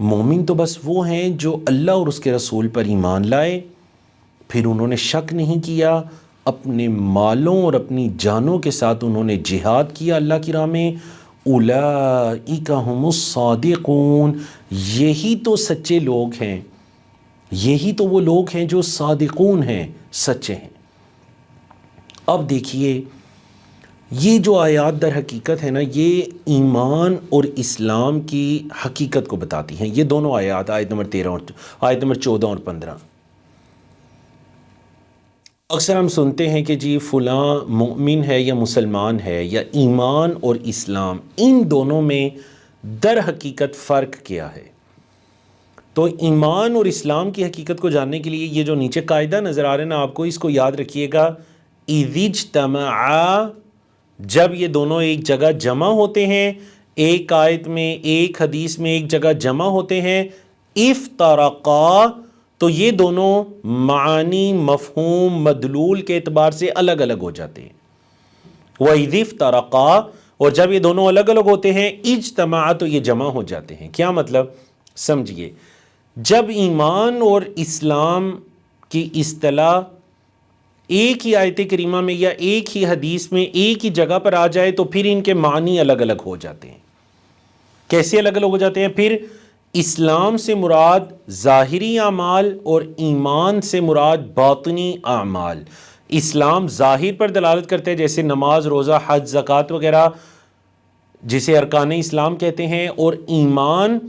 مومن تو بس وہ ہیں جو اللہ اور اس کے رسول پر ایمان لائے، پھر انہوں نے شک نہیں کیا، اپنے مالوں اور اپنی جانوں کے ساتھ انہوں نے جہاد کیا اللہ کی راہ میں۔ اولئک ھم الصادقون، یہی تو سچے لوگ ہیں، یہی تو وہ لوگ ہیں جو صادقون ہیں، سچے ہیں۔ اب دیکھیے یہ جو آیات در حقیقت ہے نا، یہ ایمان اور اسلام کی حقیقت کو بتاتی ہیں۔ یہ دونوں آیات، آیت نمبر 13 اور آیت نمبر 14 اور 15۔ اکثر ہم سنتے ہیں کہ جی فلاں مومن ہے یا مسلمان ہے، یا ایمان اور اسلام، ان دونوں میں در حقیقت فرق کیا ہے؟ تو ایمان اور اسلام کی حقیقت کو جاننے کے لیے یہ جو نیچے قاعدہ نظر آ رہا ہے نا آپ کو، اس کو یاد رکھیے گا۔ اذ اجتمعا، جب یہ دونوں ایک جگہ جمع ہوتے ہیں، ایک آیت میں، ایک حدیث میں ایک جگہ جمع ہوتے ہیں، افترقا، تو یہ دونوں معانی، مفہوم، مدلول کے اعتبار سے الگ الگ ہو جاتے ہیں۔ وَإِذِ افْتَرَقَا، اور جب یہ دونوں الگ الگ ہوتے ہیں، اجتماع، تو یہ جمع ہو جاتے ہیں۔ کیا مطلب؟ سمجھیے، جب ایمان اور اسلام کی اصطلاح ایک ہی آیت کریمہ میں یا ایک ہی حدیث میں ایک ہی جگہ پر آ جائے تو پھر ان کے معنی الگ الگ ہو جاتے ہیں۔ کیسے الگ الگ ہو جاتے ہیں؟ پھر اسلام سے مراد ظاہری اعمال اور ایمان سے مراد باطنی اعمال۔ اسلام ظاہر پر دلالت کرتے ہیں، جیسے نماز، روزہ، حج، زکوٰۃ وغیرہ، جسے ارکان اسلام کہتے ہیں، اور ایمان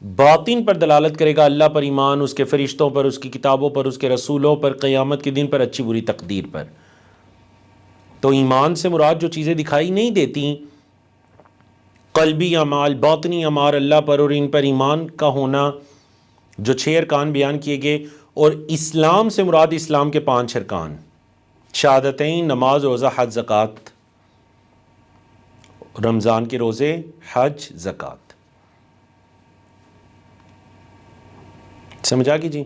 باطن پر دلالت کرے گا، اللہ پر ایمان، اس کے فرشتوں پر، اس کی کتابوں پر، اس کے رسولوں پر، قیامت کے دن پر، اچھی بری تقدیر پر۔ تو ایمان سے مراد جو چیزیں دکھائی نہیں دیتی، قلبی اعمال، باطنی اعمال اللہ پر اور ان پر ایمان کا ہونا، جو 6 ارکان بیان کیے گئے، اور اسلام سے مراد اسلام کے 5 ارکان، شہادتین، نماز، روزہ، حج، زکوٰۃ، رمضان کے روزے، حج، زکوٰۃ۔ سمجھا کہ جی؟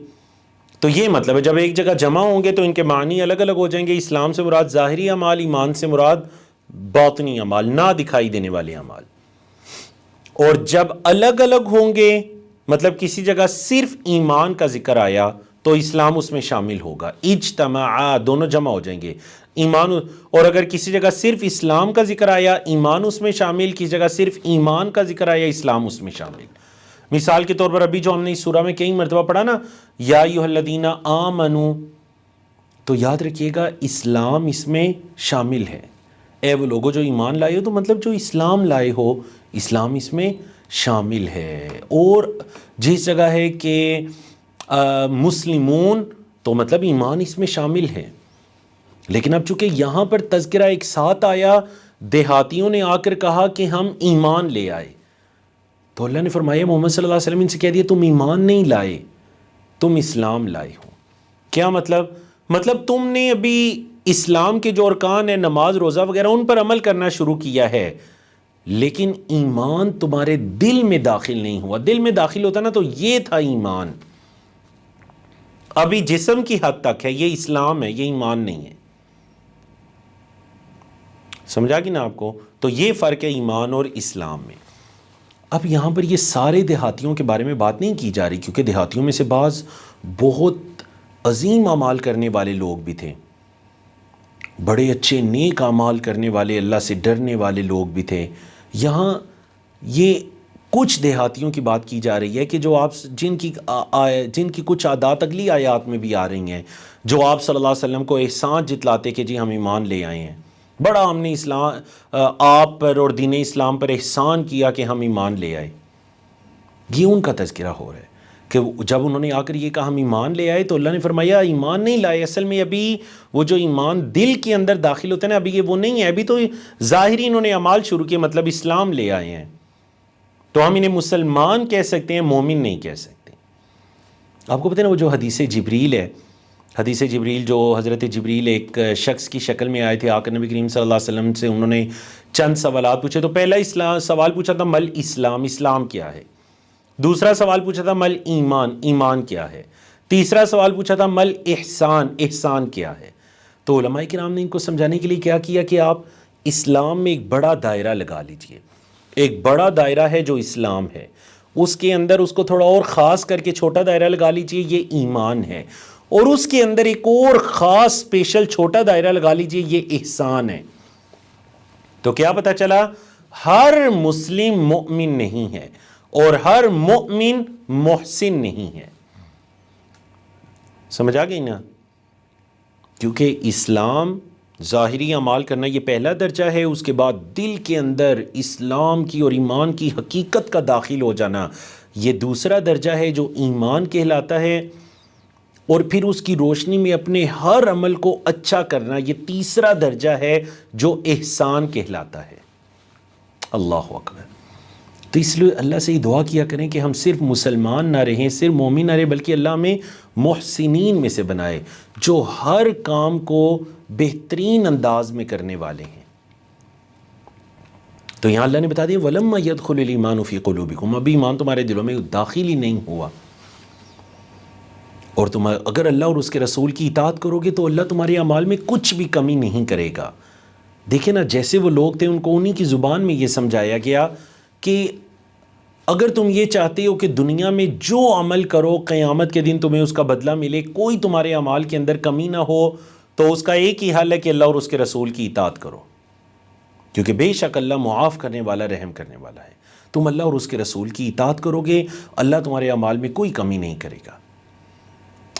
تو یہ مطلب ہے جب ایک جگہ جمع ہوں گے تو ان کے معنی الگ الگ ہو جائیں گے۔ اسلام سے مراد ظاہری اعمال، ایمان سے مراد باطنی اعمال، نہ دکھائی دینے والے اعمال۔ اور جب الگ الگ ہوں گے، مطلب کسی جگہ صرف ایمان کا ذکر آیا تو اسلام اس میں شامل ہوگا، اجتماع، دونوں جمع ہو جائیں گے، ایمان۔ اور اگر کسی جگہ صرف اسلام کا ذکر آیا، ایمان اس میں شامل، کسی جگہ صرف ایمان کا ذکر آیا، اسلام اس میں شامل۔ مثال کے طور پر ابھی جو ہم نے اس سورہ میں کئی مرتبہ پڑھا نا، یا ایھا الذین آمنوا، تو یاد رکھیے گا اسلام اس میں شامل ہے۔ اے وہ لوگوں جو ایمان لائے ہو، تو مطلب جو اسلام لائے ہو، اسلام اس میں شامل ہے۔ اور جس جگہ ہے کہ مسلمون، تو مطلب ایمان اس میں شامل ہے۔ لیکن اب چونکہ یہاں پر تذکرہ ایک ساتھ آیا، دیہاتیوں نے آ کر کہا کہ ہم ایمان لے آئے، تو اللہ نے فرمایا محمد صلی اللہ علیہ وسلم ان سے کہہ دیا تم ایمان نہیں لائے، تم اسلام لائے ہو۔ کیا مطلب؟ مطلب تم نے ابھی اسلام کے جو ارکان ہیں، نماز، روزہ وغیرہ، ان پر عمل کرنا شروع کیا ہے، لیکن ایمان تمہارے دل میں داخل نہیں ہوا۔ دل میں داخل ہوتا نا تو یہ تھا ایمان، ابھی جسم کی حد تک ہے، یہ اسلام ہے، یہ ایمان نہیں ہے۔ سمجھا کہ نا آپ کو؟ تو یہ فرق ہے ایمان اور اسلام میں۔ اب یہاں پر یہ سارے دیہاتیوں کے بارے میں بات نہیں کی جا رہی، کیونکہ دیہاتیوں میں سے بعض بہت عظیم اعمال کرنے والے لوگ بھی تھے، بڑے اچھے نیک اعمال کرنے والے، اللہ سے ڈرنے والے لوگ بھی تھے۔ یہاں یہ کچھ دیہاتیوں کی بات کی جا رہی ہے کہ جو آپ جن کی کچھ عادات اگلی آیات میں بھی آ رہی ہیں، جو آپ صلی اللہ علیہ وسلم کو احسان جتلاتے کہ جی ہم ایمان لے آئے ہیں، بڑا ہم نے اسلام آپ پر اور دین اسلام پر احسان کیا کہ ہم ایمان لے آئے۔ یہ ان کا تذکرہ ہو رہا ہے کہ جب انہوں نے آ کر یہ کہا ہم ایمان لے آئے تو اللہ نے فرمایا ایمان نہیں لائے، اصل میں ابھی وہ جو ایمان دل کے اندر داخل ہوتا ہے نا، ابھی یہ وہ نہیں ہے، ابھی تو ظاہری انہوں نے اعمال شروع کیے، مطلب اسلام لے آئے ہیں، تو ہم انہیں مسلمان کہہ سکتے ہیں، مومن نہیں کہہ سکتے۔ آپ کو پتہ ہے نا وہ جو حدیث جبریل ہے، حدیث جبریل جو حضرت جبریل ایک شخص کی شکل میں آئے تھے، آ کر نبی کریم صلی اللہ علیہ وسلم سے انہوں نے چند سوالات پوچھے، تو پہلا سوال پوچھا تھا مل اسلام، اسلام کیا ہے، دوسرا سوال پوچھا تھا مل ایمان، ایمان کیا ہے، تیسرا سوال پوچھا تھا مل احسان، احسان کیا ہے۔ تو علماء کرام نے ان کو سمجھانے کے لیے کیا کیا کہ آپ اسلام میں ایک بڑا دائرہ لگا لیجئے، ایک بڑا دائرہ ہے جو اسلام ہے، اس کے اندر اس کو تھوڑا اور خاص کر کے چھوٹا دائرہ لگا لیجئے، یہ ایمان ہے، اور اس کے اندر ایک اور خاص اسپیشل چھوٹا دائرہ لگا لیجئے، یہ احسان ہے۔ تو کیا پتہ چلا، ہر مسلم مؤمن نہیں ہے اور ہر مؤمن محسن نہیں ہے۔ سمجھ آ گئی نا؟ کیونکہ اسلام ظاہری اعمال کرنا یہ پہلا درجہ ہے، اس کے بعد دل کے اندر اسلام کی اور ایمان کی حقیقت کا داخل ہو جانا یہ دوسرا درجہ ہے جو ایمان کہلاتا ہے، اور پھر اس کی روشنی میں اپنے ہر عمل کو اچھا کرنا یہ تیسرا درجہ ہے جو احسان کہلاتا ہے۔ اللہ اکبر۔ تو اس لیے اللہ سے یہ دعا کیا کریں کہ ہم صرف مسلمان نہ رہیں، صرف مومن نہ رہیں، بلکہ اللہ ہمیں محسنین میں سے بنائے، جو ہر کام کو بہترین انداز میں کرنے والے ہیں۔ تو یہاں اللہ نے بتا دیا وَلَمَّا يَدْخُلِ الْإِيمَانُ فِي قُلُوبِكُمْ، ابھی ایمان تمہارے دلوں میں داخل ہی نہیں ہوا، اور تم اگر اللہ اور اس کے رسول کی اطاعت کرو گے تو اللہ تمہارے اعمال میں کچھ بھی کمی نہیں کرے گا۔ دیکھیں نا، جیسے وہ لوگ تھے ان کو انہی کی زبان میں یہ سمجھایا گیا کہ اگر تم یہ چاہتے ہو کہ دنیا میں جو عمل کرو قیامت کے دن تمہیں اس کا بدلہ ملے، کوئی تمہارے اعمال کے اندر کمی نہ ہو، تو اس کا ایک ہی حل ہے کہ اللہ اور اس کے رسول کی اطاعت کرو، کیونکہ بے شک اللہ معاف کرنے والا، رحم کرنے والا ہے۔ تم اللہ اور اس کے رسول کی اطاعت کرو گے، اللہ تمہارے اعمال میں کوئی کمی نہیں کرے گا۔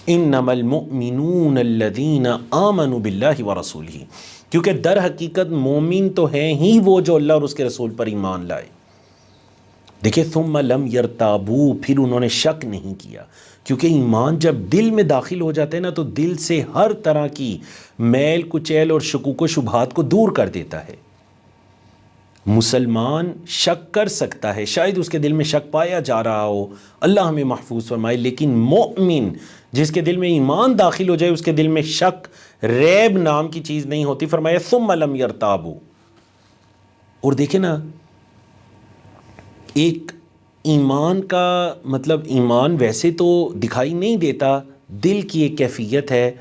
انما المؤمنون الذین آمنوا باللہ ورسولہ، کیونکہ در حقیقت مومن تو ہیں ہی وہ جو اللہ اور اس کے رسول پر ایمان لائے۔ دیکھیں ثم لم یرتابوا، پھر انہوں نے شک نہیں کیا، کیونکہ ایمان جب دل میں داخل ہو جاتا ہے نا تو دل سے ہر طرح کی میل کچیل اور شکوک و شبہات کو دور کر دیتا ہے۔ مسلمان شک کر سکتا ہے، شاید اس کے دل میں شک پایا جا رہا ہو، اللہ ہمیں محفوظ فرمائے، لیکن مومن جس کے دل میں ایمان داخل ہو جائے اس کے دل میں شک، ریب نام کی چیز نہیں ہوتی۔ فرمایا ثم لم یرتابوا۔ اور دیکھیں نا، ایک ایمان کا مطلب ایمان ویسے تو دکھائی نہیں دیتا، دل کی ایک کیفیت ہے،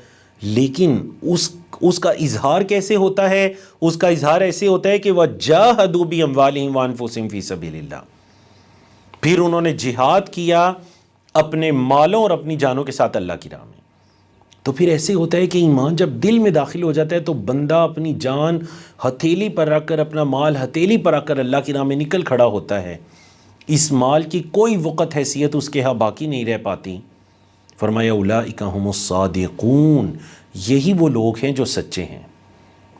لیکن اس کا اظہار کیسے ہوتا ہے؟ اس کا اظہار ایسے ہوتا ہے کہ وَجَاهَدُوا بِأَمْوَالِهِمْ وَأَنفُسِهِمْ فِي سَبِيلِ اللَّهِ، پھر انہوں نے جہاد کیا اپنے مالوں اور اپنی جانوں کے ساتھ اللہ کی راہ میں۔ تو پھر ایسے ہوتا ہے کہ ایمان جب دل میں داخل ہو جاتا ہے تو بندہ اپنی جان ہتھیلی پر رکھ کر، اپنا مال ہتھیلی پر رکھ کر اللہ کی راہ میں نکل کھڑا ہوتا ہے، اس مال کی کوئی وقت حیثیت اس کے ہاں باقی نہیں رہ پاتی۔ فرمایا اولئک هم الصادقون، یہی وہ لوگ ہیں جو سچے ہیں،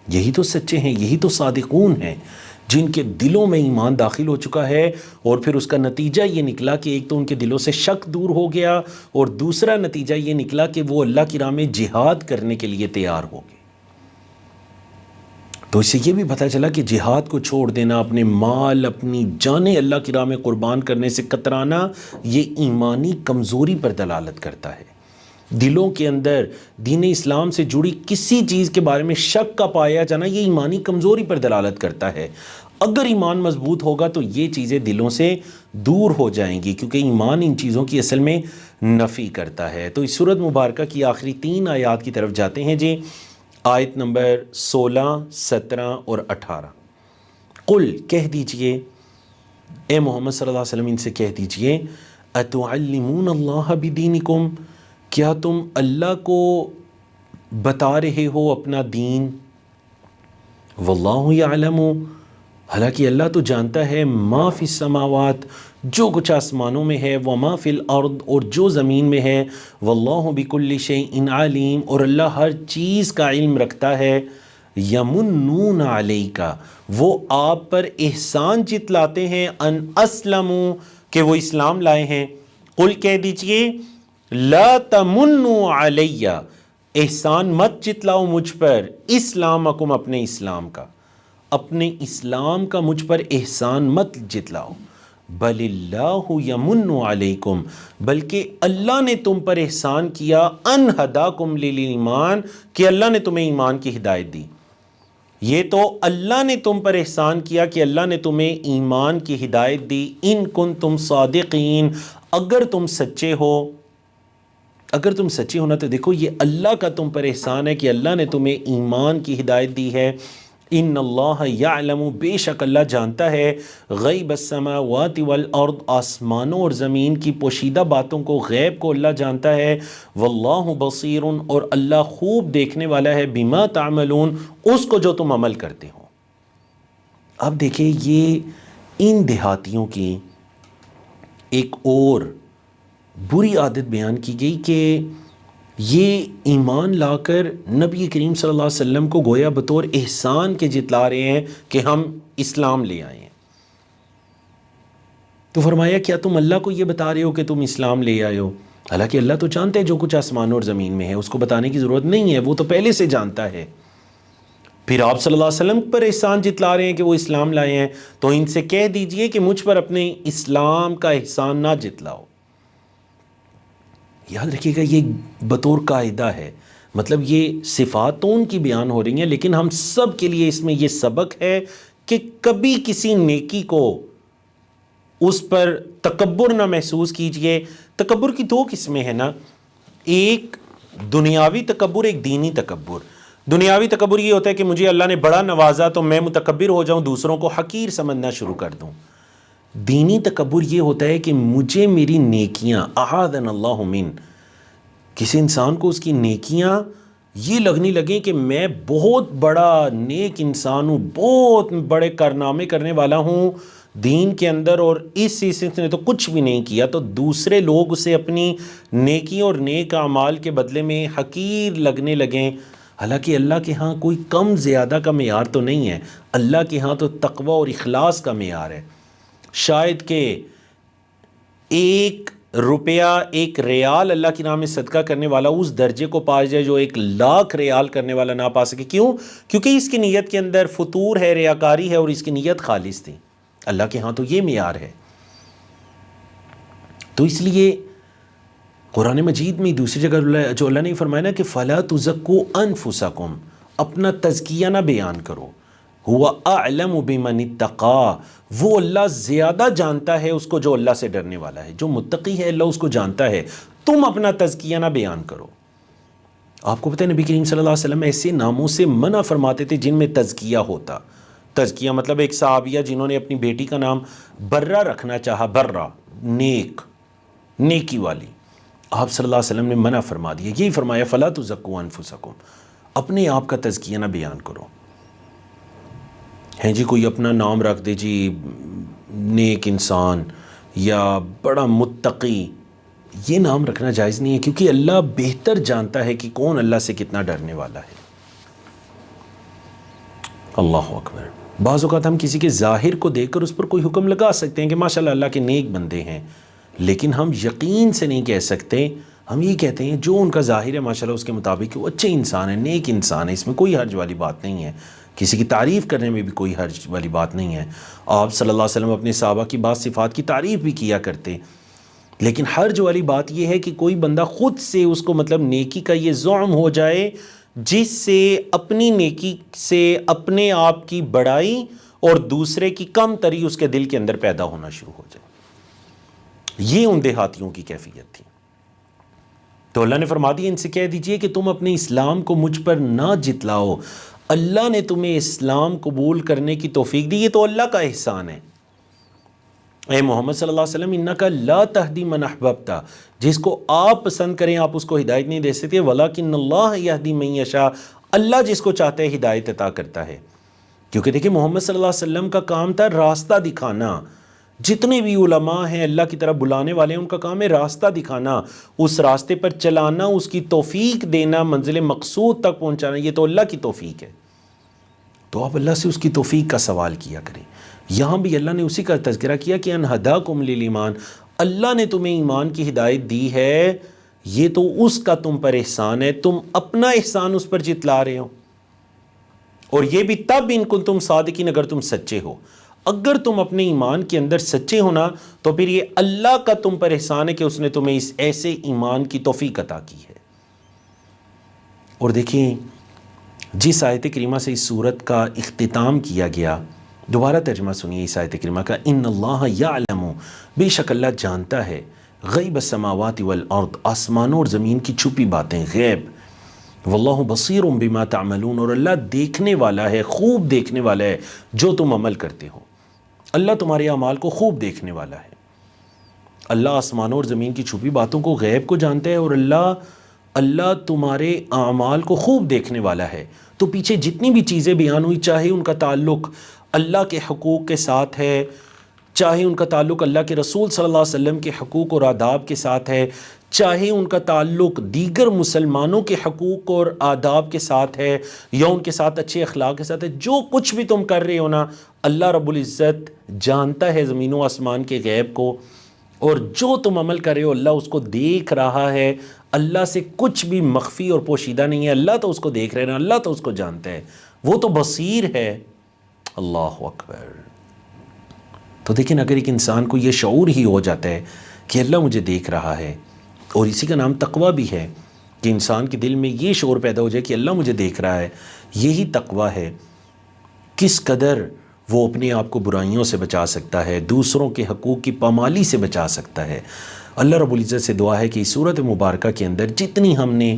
یہی تو سچے ہیں، یہی تو صادقون ہیں، جن کے دلوں میں ایمان داخل ہو چکا ہے، اور پھر اس کا نتیجہ یہ نکلا کہ ایک تو ان کے دلوں سے شک دور ہو گیا، اور دوسرا نتیجہ یہ نکلا کہ وہ اللہ کی راہ میں جہاد کرنے کے لیے تیار ہو گئے۔ تو اس سے یہ بھی پتہ چلا کہ جہاد کو چھوڑ دینا، اپنے مال، اپنی جانیں اللہ کی راہ میں قربان کرنے سے کترانا، یہ ایمانی کمزوری پر دلالت کرتا ہے۔ دلوں کے اندر دین اسلام سے جڑی کسی چیز کے بارے میں شک کا پایا جانا یہ ایمانی کمزوری پر دلالت کرتا ہے۔ اگر ایمان مضبوط ہوگا تو یہ چیزیں دلوں سے دور ہو جائیں گی، کیونکہ ایمان ان چیزوں کی اصل میں نفی کرتا ہے۔ تو اس سورۃ مبارکہ کی آخری 3 آیات کی طرف جاتے ہیں جی، آیت نمبر 16، 17 اور 18۔ قل، کہہ دیجئے اے محمد صلی اللہ علیہ وسلم، ان سے کہہ دیجئے اتعلمون اللہ بدینکم، کیا تم اللہ کو بتا رہے ہو اپنا دین؟ واللہ یعلم، حالانکہ اللہ تو جانتا ہے، ما فی السماوات، جو کچھ آسمانوں میں ہے، وما فی الارض، اور جو زمین میں ہے، واللہ بکل شیء علیم، اور اللہ ہر چیز کا علم رکھتا ہے۔ یمنون علیک، وہ آپ پر احسان جتلاتے ہیں، ان اسلموا، کہ وہ اسلام لائے ہیں، قل کہہ دیجئے لا تمنوا علیہ، احسان مت جتلاؤ مجھ پر، اسلامکم، اپنے اسلام کا، اپنے اسلام کا مجھ پر احسان مت جتلاؤ، بل اللہ یمن علیکم، بلکہ اللہ نے تم پر احسان کیا، ان ہداکم للایمان، کہ اللہ نے تمہیں ایمان کی ہدایت دی۔ یہ تو اللہ نے تم پر احسان کیا کہ اللہ نے تمہیں ایمان کی ہدایت دی، ان کنتم صادقین، اگر تم سچے ہو، اگر تم سچے ہونا تو دیکھو یہ اللہ کا تم پر احسان ہے کہ اللہ نے تمہیں ایمان کی ہدایت دی ہے۔ ان اللہ یعلم، بے شک اللہ جانتا ہے، غیب السماوات والارض، آسمانوں اور زمین کی پوشیدہ باتوں کو، غیب کو اللہ جانتا ہے، واللہ بصیر، اور اللہ خوب دیکھنے والا ہے، بما تعملون، اس کو جو تم عمل کرتے ہو۔ اب دیکھیں یہ ان دیہاتیوں کی ایک اور بری عادت بیان کی گئی کہ یہ ایمان لا کر نبی کریم صلی اللہ علیہ وسلم کو گویا بطور احسان کے جتلا رہے ہیں کہ ہم اسلام لے آئے ہیں۔ تو فرمایا کیا تم اللہ کو یہ بتا رہے ہو کہ تم اسلام لے آئے ہو؟ حالانکہ اللہ تو جانتا ہے جو کچھ آسمانوں اور زمین میں ہے، اس کو بتانے کی ضرورت نہیں ہے، وہ تو پہلے سے جانتا ہے۔ پھر آپ صلی اللہ علیہ وسلم پر احسان جتلا رہے ہیں کہ وہ اسلام لائے ہیں، تو ان سے کہہ دیجئے کہ مجھ پر اپنے اسلام کا احسان نہ جتلاؤ۔ یاد رکھیے گا یہ بطور قاعدہ ہے، مطلب یہ صفات تو ان کی بیان ہو رہی ہیں، لیکن ہم سب کے لیے اس میں یہ سبق ہے کہ کبھی کسی نیکی کو اس پر تکبر نہ محسوس کیجئے۔ تکبر کی دو قسمیں ہیں نا، ایک دنیاوی تکبر، ایک دینی تکبر۔ دنیاوی تکبر یہ ہوتا ہے کہ مجھے اللہ نے بڑا نوازا تو میں متکبر ہو جاؤں، دوسروں کو حقیر سمجھنا شروع کر دوں۔ دینی تکبر یہ ہوتا ہے کہ مجھے میری نیکیاں، اعاذنا اللہ من، کسی انسان کو اس کی نیکیاں یہ لگنے لگیں کہ میں بہت بڑا نیک انسان ہوں، بہت بڑے کارنامے کرنے والا ہوں دین کے اندر، اور اس نے تو کچھ بھی نہیں کیا، تو دوسرے لوگ اسے اپنی نیکی اور نیک اعمال کے بدلے میں حقیر لگنے لگیں۔ حالانکہ اللہ کے ہاں کوئی کم زیادہ کا معیار تو نہیں ہے، اللہ کے ہاں تو تقوی اور اخلاص کا معیار ہے۔ شاید کہ 1 روپیہ 1 ریال اللہ کی راہ میں صدقہ کرنے والا اس درجے کو پا جائے جو 1 لاکھ ریال کرنے والا نہ پا سکے۔ کیوں؟ کیونکہ اس کی نیت کے اندر فطور ہے، ریاکاری ہے، اور اس کی نیت خالص تھی۔ اللہ کے ہاں تو یہ معیار ہے۔ تو اس لیے قرآن مجید میں دوسری جگہ جو اللہ نے فرمایا نا کہ فَلَا تُزَكُّوا أَنفُسَكُمْ، اپنا تزکیہ نہ بیان کرو، ہوا اعلم بمن اتقى، وہ اللہ زیادہ جانتا ہے اس کو جو اللہ سے ڈرنے والا ہے، جو متقی ہے اللہ اس کو جانتا ہے، تم اپنا تزکیہ نہ بیان کرو۔ آپ کو پتہ ہے نبی کریم صلی اللہ علیہ وسلم ایسے ناموں سے منع فرماتے تھے جن میں تزکیہ ہوتا۔ تزکیہ مطلب ایک صحابیہ جنہوں نے اپنی بیٹی کا نام برہ رکھنا چاہا، برہ، نیک، نیکی والی، آپ صلی اللہ علیہ وسلم نے منع فرما دیا، یہی فرمایا فَلَا تُزَكُّوا أَنفُسَكُمْ، اپنے آپ کا تزکیہ نہ بیان کرو۔ ہیں جی کوئی اپنا نام رکھ دے جی نیک انسان یا بڑا متقی، یہ نام رکھنا جائز نہیں ہے، کیونکہ اللہ بہتر جانتا ہے کہ کون اللہ سے کتنا ڈرنے والا ہے۔ اللہ اکبر۔ بعض اوقات ہم کسی کے ظاہر کو دیکھ کر اس پر کوئی حکم لگا سکتے ہیں کہ ماشاءاللہ اللہ کے نیک بندے ہیں، لیکن ہم یقین سے نہیں کہہ سکتے، ہم یہ کہتے ہیں جو ان کا ظاہر ہے ماشاءاللہ اس کے مطابق وہ اچھے انسان ہیں، نیک انسان ہے، اس میں کوئی حرج والی بات نہیں ہے، کسی کی تعریف کرنے میں بھی کوئی حرج والی بات نہیں ہے۔ آپ صلی اللہ علیہ وسلم اپنے صحابہ کی بعض صفات کی تعریف بھی کیا کرتے، لیکن حرج والی بات یہ ہے کہ کوئی بندہ خود سے اس کو مطلب نیکی کا یہ زعم ہو جائے جس سے اپنی نیکی سے اپنے آپ کی بڑائی اور دوسرے کی کم تری اس کے دل کے اندر پیدا ہونا شروع ہو جائے۔ یہ ان دیہاتیوں کی کیفیت تھی۔ تو اللہ نے فرما دیا ان سے کہہ دیجئے کہ تم اپنے اسلام کو مجھ پر نہ جتلاؤ، اللہ نے تمہیں اسلام قبول کرنے کی توفیق دی، یہ تو اللہ کا احسان ہے۔ اے محمد صلی اللہ علیہ وسلم انک لا تہدی من احببت، جس کو آپ پسند کریں آپ اس کو ہدایت نہیں دے سکتے، ولکن اللہ یہدی من یشاء، اللہ جس کو چاہتا ہے ہدایت عطا کرتا ہے۔ کیونکہ دیکھیں محمد صلی اللہ علیہ وسلم کا کام تھا راستہ دکھانا، جتنے بھی علماء ہیں اللہ کی طرف بلانے والے ہیں ان کا کام ہے راستہ دکھانا، اس راستے پر چلانا، اس کی توفیق دینا، منزل مقصود تک پہنچانا، یہ تو اللہ کی توفیق ہے۔ تو آپ اللہ سے اس کی توفیق کا سوال کیا کریں۔ یہاں بھی اللہ نے اسی کا تذکرہ کیا کہ ان ہداکم للایمان، اللہ نے تمہیں ایمان کی ہدایت دی ہے، یہ تو اس کا تم پر احسان ہے، تم اپنا احسان اس پر جتلا رہے ہو، اور یہ بھی تب ان کو تم صادقین، اگر تم سچے ہو۔ اگر تم اپنے ایمان کے اندر سچے ہونا تو پھر یہ اللہ کا تم پر احسان ہے کہ اس نے تمہیں اس ایسے ایمان کی توفیق عطا کی ہے۔ اور دیکھیں جس آیت کریمہ سے اس صورت کا اختتام کیا گیا، دوبارہ ترجمہ سنیے اس آیت کریمہ کا، ان اللہ یعلم، بے شک اللہ جانتا ہے، غیب السماوات والارض، آسمانوں اور زمین کی چھپی باتیں، غیب، واللہ بصیر بما تعملون، اور اللہ دیکھنے والا ہے، خوب دیکھنے والا ہے جو تم عمل کرتے ہو۔ اللہ تمہارے اعمال کو خوب دیکھنے والا ہے۔ اللہ آسمانوں اور زمین کی چھپی باتوں کو، غیب کو جانتا ہے، اور اللہ تمہارے اعمال کو خوب دیکھنے والا ہے۔ تو پیچھے جتنی بھی چیزیں بیان ہوئی، چاہے ان کا تعلق اللہ کے حقوق کے ساتھ ہے، چاہے ان کا تعلق اللہ کے رسول صلی اللہ علیہ وسلم کے حقوق اور آداب کے ساتھ ہے، چاہے ان کا تعلق دیگر مسلمانوں کے حقوق اور آداب کے ساتھ ہے، یا ان کے ساتھ اچھے اخلاق کے ساتھ ہے، جو کچھ بھی تم کر رہے ہو نا، اللہ رب العزت جانتا ہے زمین و آسمان کے غیب کو، اور جو تم عمل کر رہے ہو اللہ اس کو دیکھ رہا ہے۔ اللہ سے کچھ بھی مخفی اور پوشیدہ نہیں ہے، اللہ تو اس کو دیکھ رہے ہیں، اللہ تو اس کو جانتا ہے، وہ تو بصیر ہے۔ اللہ اکبر۔ تو دیکھیں اگر ایک انسان کو یہ شعور ہی ہو جاتا ہے کہ اللہ مجھے دیکھ رہا ہے، اور اسی کا نام تقویٰ بھی ہے کہ انسان کے دل میں یہ شعور پیدا ہو جائے کہ اللہ مجھے دیکھ رہا ہے، یہی تقویٰ ہے، کس قدر وہ اپنے آپ کو برائیوں سے بچا سکتا ہے، دوسروں کے حقوق کی پامالی سے بچا سکتا ہے۔ اللہ رب العزت سے دعا ہے کہ اس سورۃ مبارکہ کے اندر جتنی ہم نے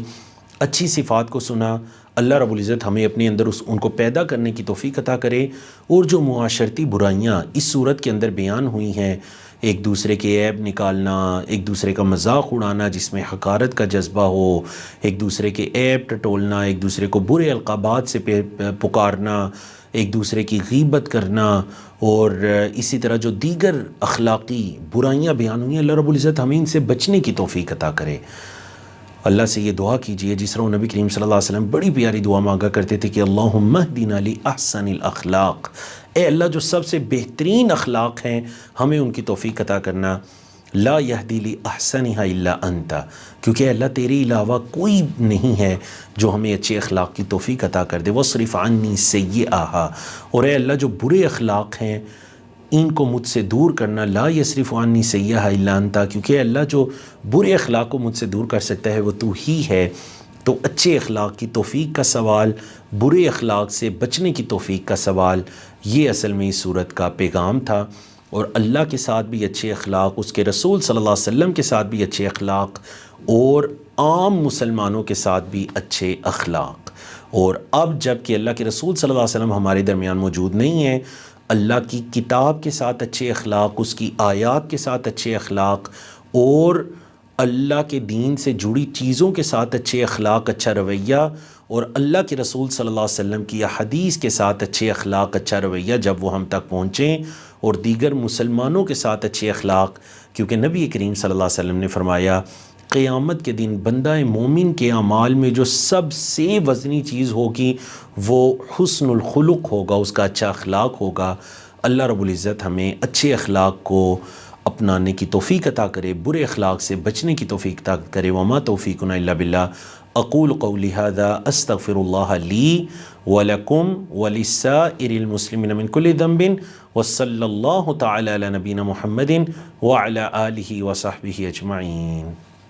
اچھی صفات کو سنا، اللہ رب العزت ہمیں اپنے اندر ان کو پیدا کرنے کی توفیق عطا کرے، اور جو معاشرتی برائیاں اس صورت کے اندر بیان ہوئی ہیں، ایک دوسرے کے عیب نکالنا، ایک دوسرے کا مذاق اڑانا جس میں حقارت کا جذبہ ہو، ایک دوسرے کے عیب ٹٹولنا، ایک دوسرے کو برے القابات سے پکارنا، ایک دوسرے کی غیبت کرنا، اور اسی طرح جو دیگر اخلاقی برائیاں بیان ہوئی ہیں، اللہ رب العزت ہمیں ان سے بچنے کی توفیق عطا کرے۔ اللہ سے یہ دعا کیجئے جس طرح نبی کریم صلی اللہ علیہ وسلم بڑی پیاری دعا مانگا کرتے تھے کہ اللہم اہدنا لاحسن الاخلاق، اے اللہ جو سب سے بہترین اخلاق ہیں ہمیں ان کی توفیق عطا کرنا، لا یہدی لاحسنھا الا انت، کیونکہ اللہ تیرے علاوہ کوئی نہیں ہے جو ہمیں اچھے اخلاق کی توفیق عطا کر دے، واصرف عنی سیئھا، اور اے اللہ جو برے اخلاق ہیں ان کو مجھ سے دور کرنا، لا یصرف عنی سیئھا الا انت، کیونکہ اللہ جو برے اخلاق کو مجھ سے دور کر سکتا ہے وہ تو ہی ہے۔ تو اچھے اخلاق کی توفیق کا سوال، برے اخلاق سے بچنے کی توفیق کا سوال، یہ اصل میں اس صورت کا پیغام تھا۔ اور اللہ کے ساتھ بھی اچھے اخلاق، اس کے رسول صلی اللہ علیہ وسلم کے ساتھ بھی اچھے اخلاق، اور عام مسلمانوں کے ساتھ بھی اچھے اخلاق۔ اور اب جب کہ اللہ کے رسول صلی اللہ علیہ وسلم ہمارے درمیان موجود نہیں ہیں، اللہ کی کتاب کے ساتھ اچھے اخلاق، اس کی آیات کے ساتھ اچھے اخلاق، اور اللہ کے دین سے جڑی چیزوں کے ساتھ اچھے اخلاق، اچھا رویہ، اور اللہ کے رسول صلی اللہ علیہ وسلم کی حدیث کے ساتھ اچھے اخلاق، اچھا رویہ جب وہ ہم تک پہنچیں، اور دیگر مسلمانوں کے ساتھ اچھے اخلاق، کیونکہ نبی کریم صلی اللہ علیہ وسلم نے فرمایا قیامت کے دن بندہ مومن کے اعمال میں جو سب سے وزنی چیز ہوگی وہ حسن الخلق ہوگا، اس کا اچھا اخلاق ہوگا۔ اللہ رب العزت ہمیں اچھے اخلاق کو اپنانے کی توفیق عطا کرے، برے اخلاق سے بچنے کی توفیق عطا کرے۔ وما توفیقنا الا باللہ۔ اقول قولی ھذا استغفر اللہ لی ولکم ولسائر المسلمین من کل ذنب، وصلی اللہ تعالی علی نبینا محمد وعلی آلہ وصحبہ اجمعین۔